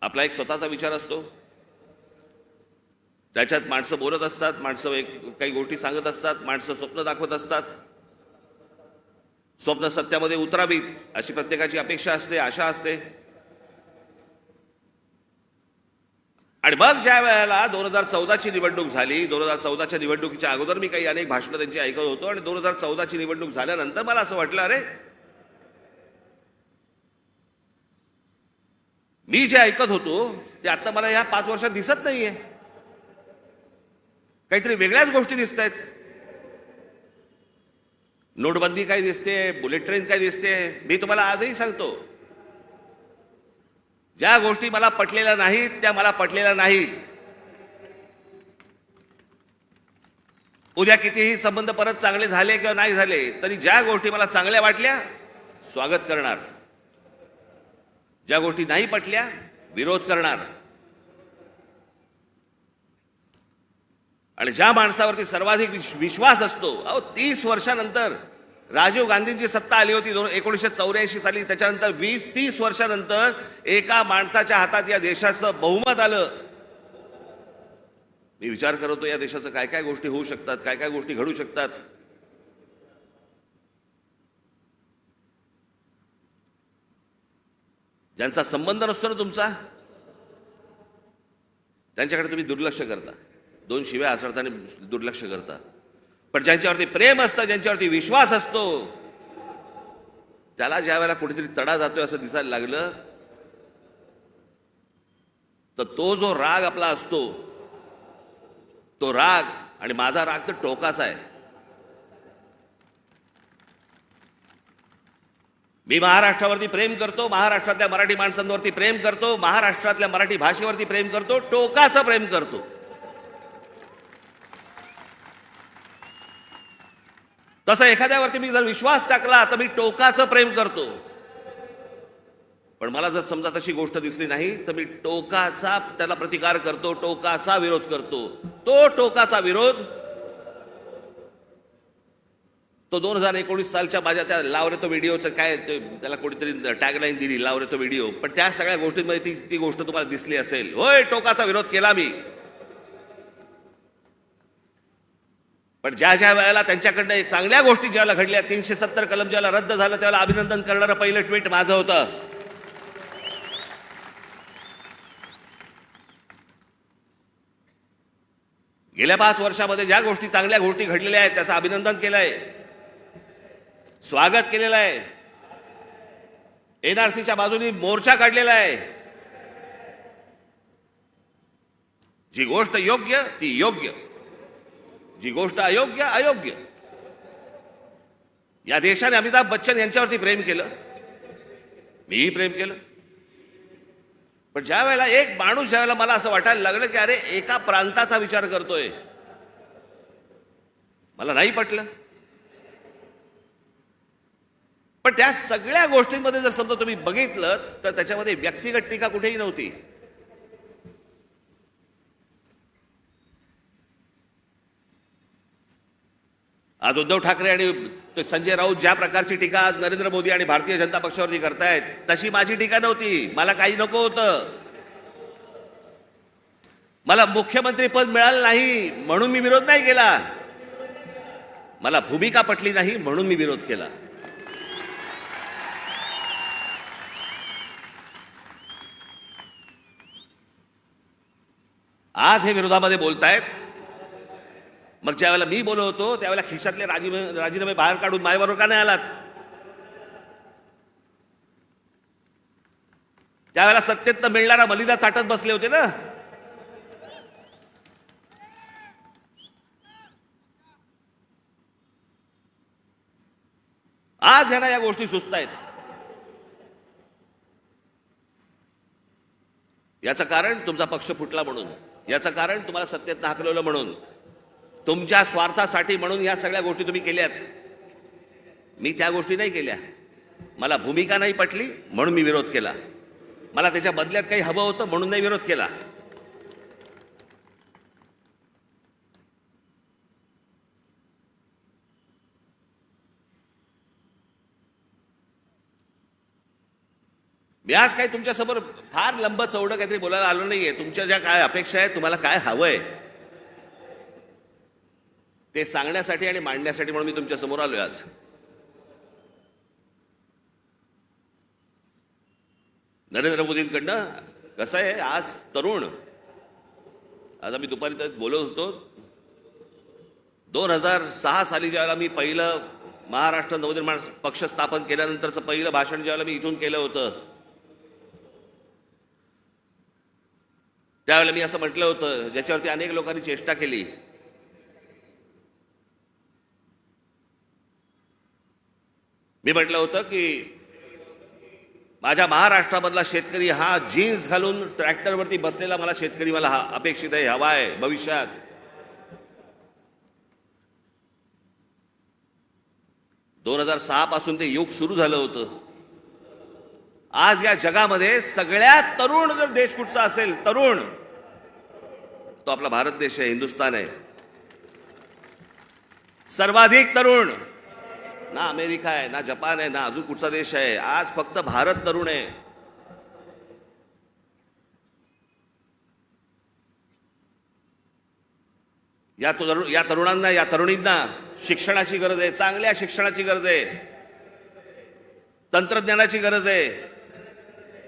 आपला एक स्वतःचा विचार असतो, त्याच्यात माणसं बोलत असतात, माणसं काही गोष्टी सांगत असतात, माणसं स्वप्न दाखवत असतात. स्वप्न सत्यामध्ये उतरावीत अशी प्रत्येकाची अपेक्षा असते, आशा असते. आणि मग ज्या वेळेला 2014ची निवडणूक झाली, 2014च्या निवडणुकीच्या अगोदर मी काही अनेक भाषणं त्यांची ऐकत होतो, आणि 2014ची निवडणूक झाल्यानंतर मला असं वाटलं, अरे मी जे ऐकत होतो ते आता मला या 5 वर्षात दिसत नाहीये. काहीतरी वेगळ्याच गोष्टी दिसत आहेत. नोटबंदी काय दिसते, बुलेट ट्रेन काय दिसते. मी तुम्हाला आजही सांगतो, ज्या गोष्टी मला पटलेल्या नाहीत त्या मला पटलेल्या नाहीत. उद्या कितीही संबंध परत चांगले झाले किंवा नाही झाले तरी ज्या गोष्टी मला चांगल्या वाटल्या स्वागत करणार, ज्या गोष्टी नाही पटल्या विरोध करणार. आणि ज्या माणसावरती सर्वाधिक विश्वास असतो, 30 वर्षानंतर राजीव गांधींची सत्ता आली होती 1984 साली, त्याच्यानंतर 20-30 वर्षानंतर एका माणसाच्या हातात या देशाचं बहुमत आलं. मी विचार करतो या देशाचं काय काय गोष्टी होऊ शकतात, काय काय गोष्टी घडू शकतात. ज्यांचा संबंध नसतो ना तुमचा, त्यांच्याकडे तुम्ही दुर्लक्ष करता, 2 शिव्या हसडताना दुर्लक्ष करता. पण ज्यांच्यावरती प्रेम असतं, ज्यांच्यावरती विश्वास असतो, त्याला ज्या वेळेला कुठेतरी तडा जातोय असं दिसायला लागलं, तर तो जो राग आपला असतो, तो राग आणि माझा राग तर टोकाचा आहे. मी महाराष्ट्रावरती प्रेम करतो, महाराष्ट्रातल्या मराठी माणसांवरती प्रेम करतो, महाराष्ट्रातल्या मराठी भाषेवरती प्रेम करतो, टोकाचं प्रेम करतो. तसं एखाद्यावरती मी जर विश्वास टाकला तर मी टोकाचं प्रेम करतो. पण मला जर समजा तशी गोष्ट दिसली नाही तर मी टोकाचा त्याला प्रतिकार करतो, टोकाचा विरोध करतो. तो टोकाचा विरोध तो 2019 सालच्या माझ्या त्या लाव रे तो व्हिडिओचं काय त्याला कोणीतरी टॅगलाईन दिली, लाव रे तो व्हिडिओ. पण त्या सगळ्या गोष्टींमध्ये ती गोष्ट तुम्हाला दिसली असेल. होय, टोकाचा विरोध केला मी. पण ज्या ज्या वेळेला त्यांच्याकडनं चांगल्या गोष्टी ज्याला घडल्या, 370 कलम ज्याला रद्द झालं, त्यावेळेला अभिनंदन करणारं पहिलं ट्विट माझं होतं. गेल्या 5 वर्षामध्ये ज्या गोष्टी चांगल्या गोष्टी घडलेल्या आहेत त्याचं अभिनंदन केलंय, स्वागत केलेलं आहे. एनआरसीच्या बाजूने मोर्चा काढलेला आहे. जी गोष्ट योग्य ती योग्य, जी गोष्ट अयोग्य अयोग्य. या देशाने अमिताभ बच्चन यांच्यावरती प्रेम केलं, मीही प्रेम केलं. पण ज्या वेळेला एक माणूस, ज्या वेळेला मला असं वाटायला लागलं की अरे एका प्रांताचा विचार करतोय, मला नाही पटलं. पण त्या सगळ्या गोष्टींमध्ये जर समजा तुम्ही बघितलं तर त्याच्यामध्ये व्यक्तिगत टीका कुठेही नव्हती. आज उद्धव ठाकरे आणि संजय राऊत ज्या प्रकारची टीका आज नरेंद्र मोदी आणि भारतीय जनता पक्षावरती करतायत, तशी माझी टीका नव्हती. मला काही नको होतं. मला मुख्यमंत्री पद मिळालं नाही म्हणून मी विरोध नाही केला. मला भूमिका पटली नाही म्हणून मी विरोध केला. आज हे विरोधामध्ये बोलतायत. मग ज्या वेळेला मी बोलत होतो त्यावेळेला खिशातले राजीनामे बाहेर काढून माझ्याबरोबर का नाही आलात? त्यावेळेला सत्तेत मिळणारा मलिदा चाटत बसले होते ना. आज ह्यांना या गोष्टी सुचतायत. याचं कारण तुमचा पक्ष फुटला म्हणून, याचं कारण तुम्हाला सत्तेत हाकलवलं म्हणून, तुमच्या स्वार्थासाठी म्हणून या सगळ्या गोष्टी तुम्ही केल्यात. मी त्या गोष्टी नाही केल्या. मला भूमिका नाही पटली म्हणून मी विरोध केला. मला त्याच्या बदल्यात काही हवं होतं म्हणून नाही विरोध केला. मी आज काही तुमच्यासमोर फार लंब चौडं काहीतरी बोलायला आलो नाहीये. तुमच्या ज्या काय अपेक्षा आहेत, तुम्हाला काय हवंय ते सांगण्यासाठी आणि मांडण्यासाठी म्हणून मी तुमच्या समोर आलोय आज. नरेंद्र मोदींकडनं कसं आहे, आज तरुण, आज आम्ही दुपारी बोलत होतो, 2006 साली ज्यावेळेला मी पहिलं महाराष्ट्र नवनिर्माण पक्ष स्थापन केल्यानंतरचं पहिलं भाषण ज्यावेळेला मी इथून केलं होतं, त्यावेळेला मी असं म्हटलं होतं, ज्याच्यावरती अनेक लोकांनी चेष्टा केली. मी म्हटलं होतं की माझ्या महाराष्ट्रामधला शेतकरी हा जीन्स घालून ट्रॅक्टरवरती बसलेला मला शेतकरी मला अपेक्षित आहे, हवा आहे भविष्यात. दोन 2006 पासून ते युग सुरू झालं होतं. आज या जगामध्ये सगळ्यात तरुण जर देश कुठचा असेल, तरुण, तो आपला भारत देश आहे, हिंदुस्थान आहे. सर्वाधिक तरुण ना अमेरिका आहे, ना जपान आहे, ना अजून कुठचा देश आहे. आज फक्त भारत तरुण आहे. या तरुणांना, या तरुणींना शिक्षणाची गरज आहे, चांगल्या शिक्षणाची गरज आहे, तंत्रज्ञानाची गरज आहे.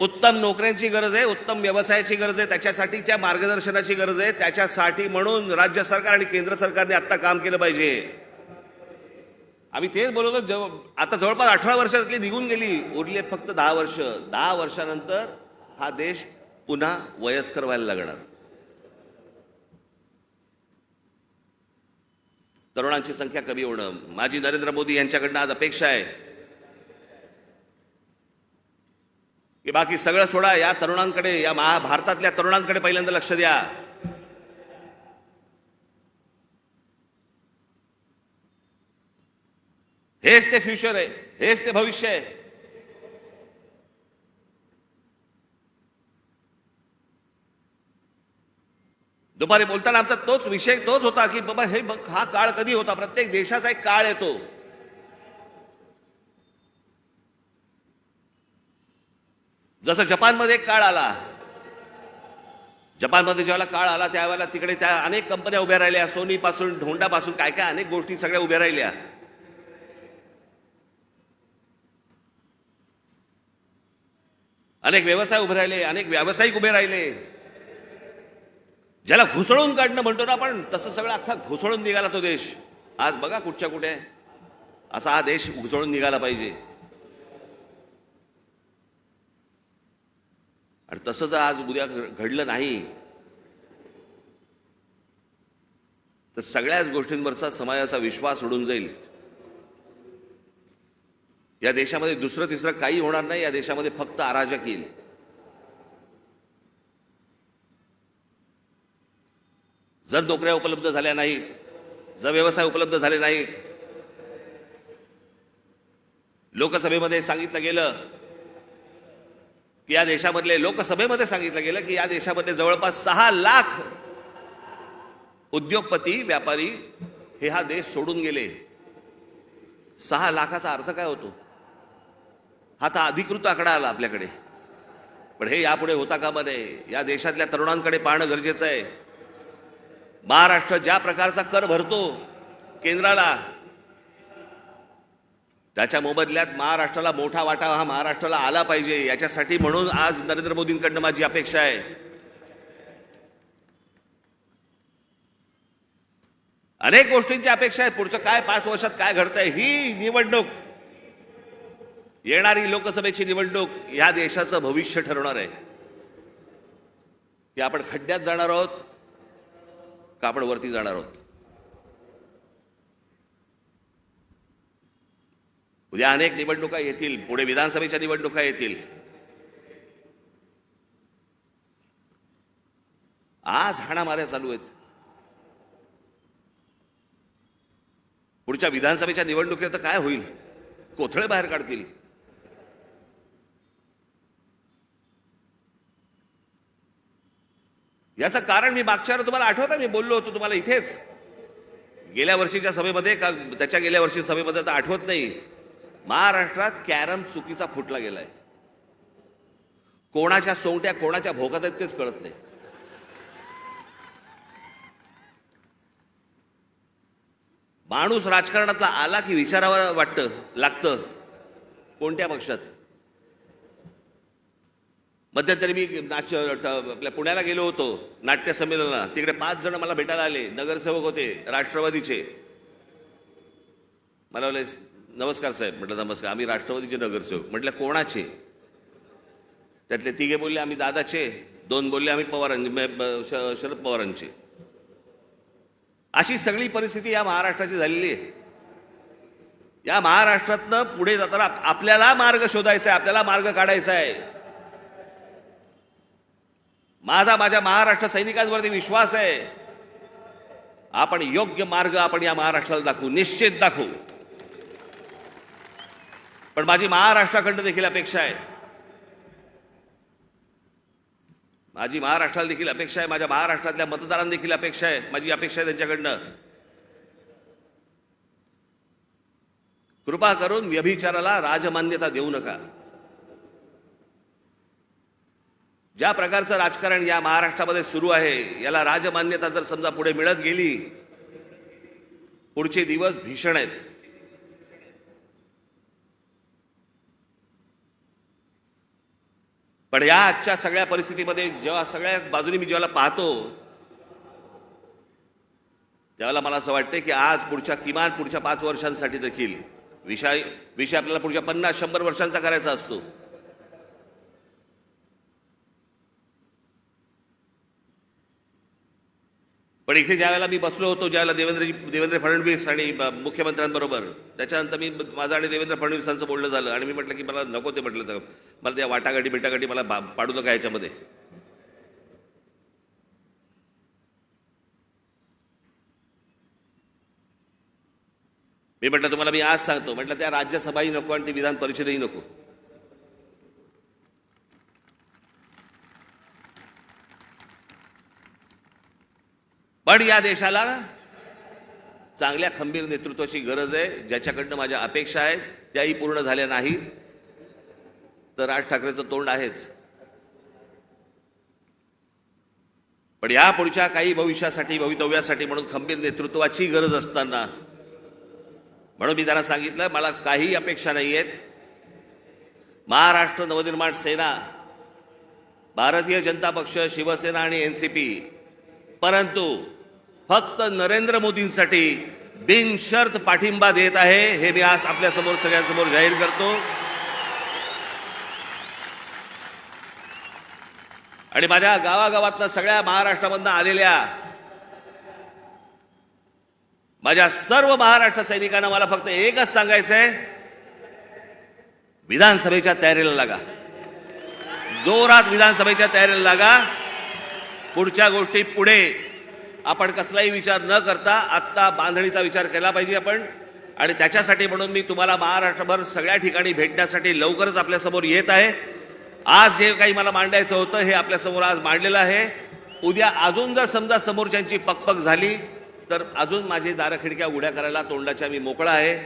उत्तम नोकऱ्यांची गरज आहे, उत्तम व्यवसायाची गरज आहे, त्याच्यासाठीच्या मार्गदर्शनाची गरज आहे. त्याच्यासाठी म्हणून राज्य सरकार आणि केंद्र सरकारने आत्ता काम केलं पाहिजे. आम्ही तेच बोलतो. आता जवळपास 18 वर्षातली निघून गेली, उरले फक्त 10 वर्ष. 10 वर्षानंतर हा देश पुन्हा वयस्कर व्हायला लागणार. तरुणांची संख्या कमी होणं. माजी नरेंद्र मोदी यांच्याकडनं आज अपेक्षा आहे की बाकी सगळं सोडा, या तरुणांकडे, या भारतातल्या तरुणांकडे पहिल्यांदा लक्ष द्या. हेच ते फ्युचर आहे, हेच ते भविष्य आहे. दुपारी बोलताना आमचा तोच विषय होता की बाबा हे बघ, हा काळ कधी होता. प्रत्येक देशाचा एक काळ येतो. जसं जपानमध्ये एक काळ आला. जपानमध्ये ज्यावेळेला काळ आला त्यावेळेला तिकडे त्या अनेक कंपन्या उभ्या राहिल्या, सोनी पासून होंडा पासून काय काय अनेक गोष्टी सगळ्या उभ्या राहिल्या. अनेक व्यवसाय उभे राहिले, अनेक व्यावसायिक उभे राहिले. ज्याला घुसळून काढणं म्हणतो ना आपण, तसं सगळं अख्खा घुसळून निघाला तो देश. आज बघा कुठच्या कुठे असा हा देश घुसळून निघाला पाहिजे. आणि तसं जर आज उद्या घडलं नाही तर सगळ्याच गोष्टींवरचा समाजाचा विश्वास उडून जाईल. या देशामध्ये दुसरं तिसरं काही होणार नाही. या देशामध्ये फक्त अराजक येईल. जर नोकऱ्या उपलब्ध झाल्या नाहीत, जर व्यवसाय उपलब्ध झाले नाहीत, लोकसभेमध्ये सांगितलं गेलं की या देशामध्ये जवळपास 6 लाख उद्योगपती व्यापारी हे हा देश सोडून गेले. 6 लाखाचा अर्थ काय होतो? हा तर अधिकृत आकडा आला आपल्याकडे, पण हे यापुढे होता कामा नये. या देशातल्या तरुणांकडे पाहणं गरजेचं आहे. महाराष्ट्र ज्या प्रकारचा कर भरतो केंद्राला, त्याच्या मोबदल्यात महाराष्ट्राला मोठा वाटा हा महाराष्ट्राला आला पाहिजे. याच्यासाठी म्हणून आज नरेंद्र मोदींकडनं माझी अपेक्षा आहे. अनेक गोष्टींची अपेक्षा आहे. पुढचं काय 5 वर्षात काय घडतंय, ही निवडणूक, येणारी लोकसभेची निवडणूक या देशाचं भविष्य ठरवणार आहे. की आपण खड्ड्यात जाणार आहोत का आपण वरती जाणार आहोत. उद्या अनेक निवडणुका येतील, पुढे विधानसभेच्या निवडणुका येतील. आज हाणामाऱ्या चालू आहेत. पुढच्या विधानसभेच्या निवडणुकीत तर काय होईल? कोथळे बाहेर काढतील. याचं कारण मी मागच्या तुम्हाला आठवतं, मी बोललो होतो तुम्हाला इथेच गेल्या वर्षीच्या सभेमध्ये का त्याच्या गेल्या वर्षी सभेमध्ये तर आठवत नाही. महाराष्ट्रात कॅरम चुकीचा फुटला गेलाय. कोणाच्या सोंगट्या कोणाच्या भोकात आहेत तेच कळत नाही. माणूस राजकारणातला आला की विचारावं लागतं कोणत्या पक्षात. मध्यंतरी मी आपल्या पुण्याला गेलो होतो नाट्य संमेलनाला. तिकडे 5 जण मला भेटायला आले, नगरसेवक होते राष्ट्रवादीचे. मला बोलले नमस्कार साहेब. म्हटलं नमस्कार, आम्ही राष्ट्रवादीचे नगरसेवक. म्हटलं कोणाचे? त्यातले 3 बोलले आम्ही दादाचे, 2 बोलले आम्ही शरद पवारांचे. अशी सगळी परिस्थिती या महाराष्ट्राची झालेली आहे. या महाराष्ट्रातनं पुढे जाताना आपल्याला मार्ग शोधायचा आहे, आपल्याला मार्ग काढायचा आहे. माझ्या महाराष्ट्र सैनिकांवरती विश्वास आहे. आपण योग्य मार्ग आपण या महाराष्ट्राला दाखवू, निश्चित दाखवू. पण माझी महाराष्ट्राकडनं देखील अपेक्षा आहे, माझ्या महाराष्ट्रातल्या मतदारांना देखील अपेक्षा आहे, माझी अपेक्षा आहे त्यांच्याकडनं. कृपा करून व्यभिचाराला राजमान्यता देऊ नका. ज्या प्रकारचं राजकारण या महाराष्ट्रामध्ये सुरू आहे याला राजमान्यता जर समजा पुढे मिळत गेली, पुढचे दिवस भीषण आहेत. पण या आजच्या सगळ्या परिस्थितीमध्ये जेव्हा सगळ्या बाजूनी मी जेव्हा पाहतो त्यावेळेला मला असं वाटतं की आज किमान पुढच्या 5 वर्षांसाठी देखील विषय आपल्याला पुढच्या 50-100 वर्षांचा करायचा असतो. पण इथे ज्यावेळेला मी बसलो होतो, ज्यावेळेला देवेंद्र फडणवीस आणि मुख्यमंत्र्यांबरोबर, त्याच्यानंतर माझं आणि देवेंद्र फडणवीसांचं बोलणं झालं आणि मी म्हटलं की मला नको ते, म्हटलं तर मला त्या वाटाघाटी मला पाडू नका याच्यामध्ये. मी म्हटलं तुम्हाला मी आज सांगतो, म्हटलं त्या राज्यसभाही नको आणि ती विधान परिषदही नको. पण या देशाला चांगल्या खंबीर नेतृत्वाची गरज आहे, ज्याच्याकडनं माझ्या अपेक्षा आहेत त्याही पूर्ण झाल्या नाहीत तर राज ठाकरेचं तोंड आहेच. पण या पुढच्या काही भवितव्यासाठी म्हणून खंबीर नेतृत्वाची गरज असताना म्हणून मी त्यांना सांगितलं मला काही अपेक्षा नाही आहेत. महाराष्ट्र नवनिर्माण सेना, भारतीय जनता पक्ष, शिवसेना आणि एनसीपी, परंतु फक्त नरेंद्र मोदींसाठी बिनशर्त पाठिंबा देत आहे हे मी आज आपल्या समोर सगळ्यांसमोर जाहीर करतो. आणि माझ्या गावागावातनं सगळ्या महाराष्ट्रामधनं आलेल्या माझ्या सर्व महाराष्ट्र सैनिकांना मला फक्त एकच सांगायचं आहे, विधानसभेच्या तयारीला लागा, जोरात विधानसभेच्या तयारीला लागा. पुढच्या गोष्टी पुढे आपण कसलाही विचार न करता आत्ता बांधणीचा विचार केला पाहिजे आपण. आणि त्याच्यासाठी म्हणून मी तुम्हाला महाराष्ट्रभर सगळ्या ठिकाणी भेटण्यासाठी लवकरच आपल्यासमोर येत आहे. आज जे काही मला मांडायचं होतं हे आपल्यासमोर आज मांडलेलं आहे. उद्या अजून जर समजा समोरच्यांची पकपक झाली तर अजून माझी दारं खिडक्या उघड्या करायला तोंडाच्या मी मोकळा आहे.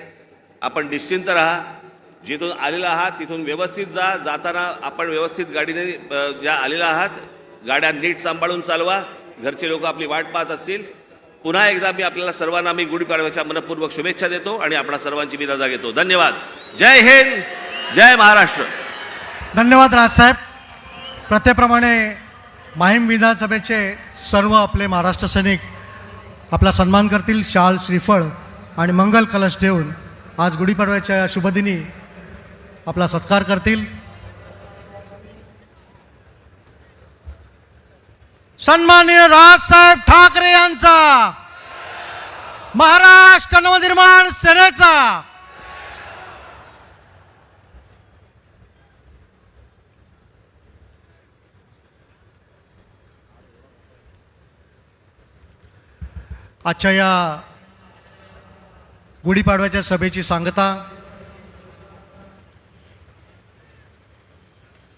आपण निश्चिंत राहा, जिथून आलेला आहात तिथून व्यवस्थित जा. जाताना आपण व्यवस्थित गाडीने ज्या आलेला आहात गाड्या नीट सांभाळून चालवा. घरचे लोक आपली वाट पाहत असतील. पुन्हा एकदा मी आपल्याला सर्वांना मी गुढीपाडव्याच्या मनपूर्वक शुभेच्छा देतो आणि आपणा सर्वांची मी रजा घेतो. धन्यवाद. जय हिंद, जय महाराष्ट्र. धन्यवाद राजसाहेब. प्रथेप्रमाणे माहीम विधानसभेचे सर्व आपले महाराष्ट्र सैनिक आपला सन्मान करतील. शाल, श्रीफळ आणि मंगल कलश देऊन आज गुढीपाडव्याच्या शुभदिनी आपला सत्कार करतील. सन्माननीय राजसाहेब ठाकरे यांचा, महाराष्ट्र नवनिर्माण सेनेचा, आजच्या या गुढीपाडव्याच्या सभेची सांगता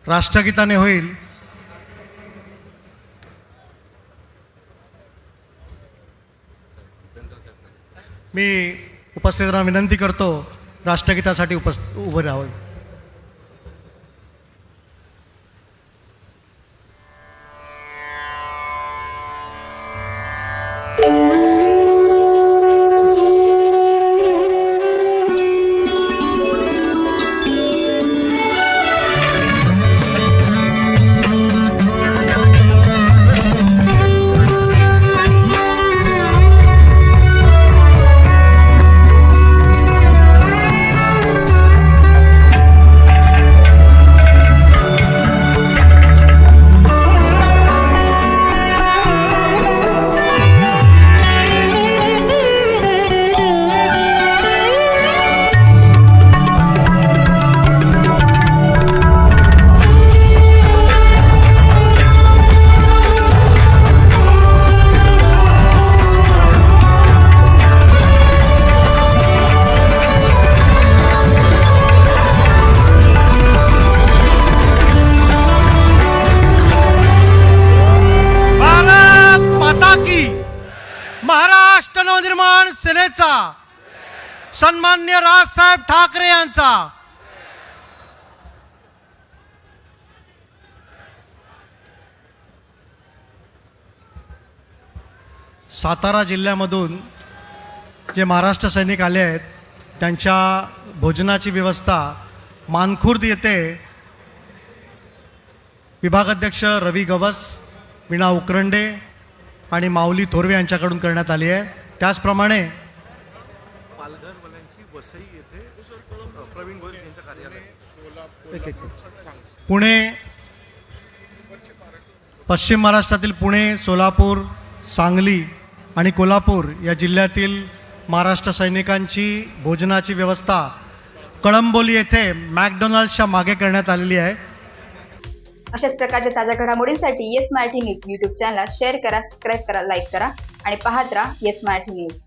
राष्ट्रगीताने होईल. मी उपस्थितांना विनंती करतो राष्ट्रगीतासाठी उभं राहावं. महाराष्ट्र नवनिर्माण सेनेचा, सन्माननीय राजसाहेब ठाकरे यांचा. सातारा जिल्ह्यामधून जे महाराष्ट्र सैनिक आले आहेत त्यांच्या भोजनाची व्यवस्था मानखुर्द येथे विभागाध्यक्ष रवी गवस, वीणा उकरंडे आणि माऊली थोरवे यांच्याकडून करण्यात आली आहे. त्याचप्रमाणे पुणे, पश्चिम महाराष्ट्रातील पुणे, सोलापूर, सांगली आणि कोल्हापूर या जिल्ह्यातील महाराष्ट्र सैनिकांची भोजनाची व्यवस्था कळंबोली येथे मॅकडोनाल्ड्सच्या मागे करण्यात आलेली आहे. अशाच प्रकारच्या ताज्या घडामोडींसाठी येस मराठी न्यूज यूट्यूब चॅनलला शेअर करा, सबस्क्राईब करा, लाईक करा आणि पाहत राहा येस मराठी न्यूज.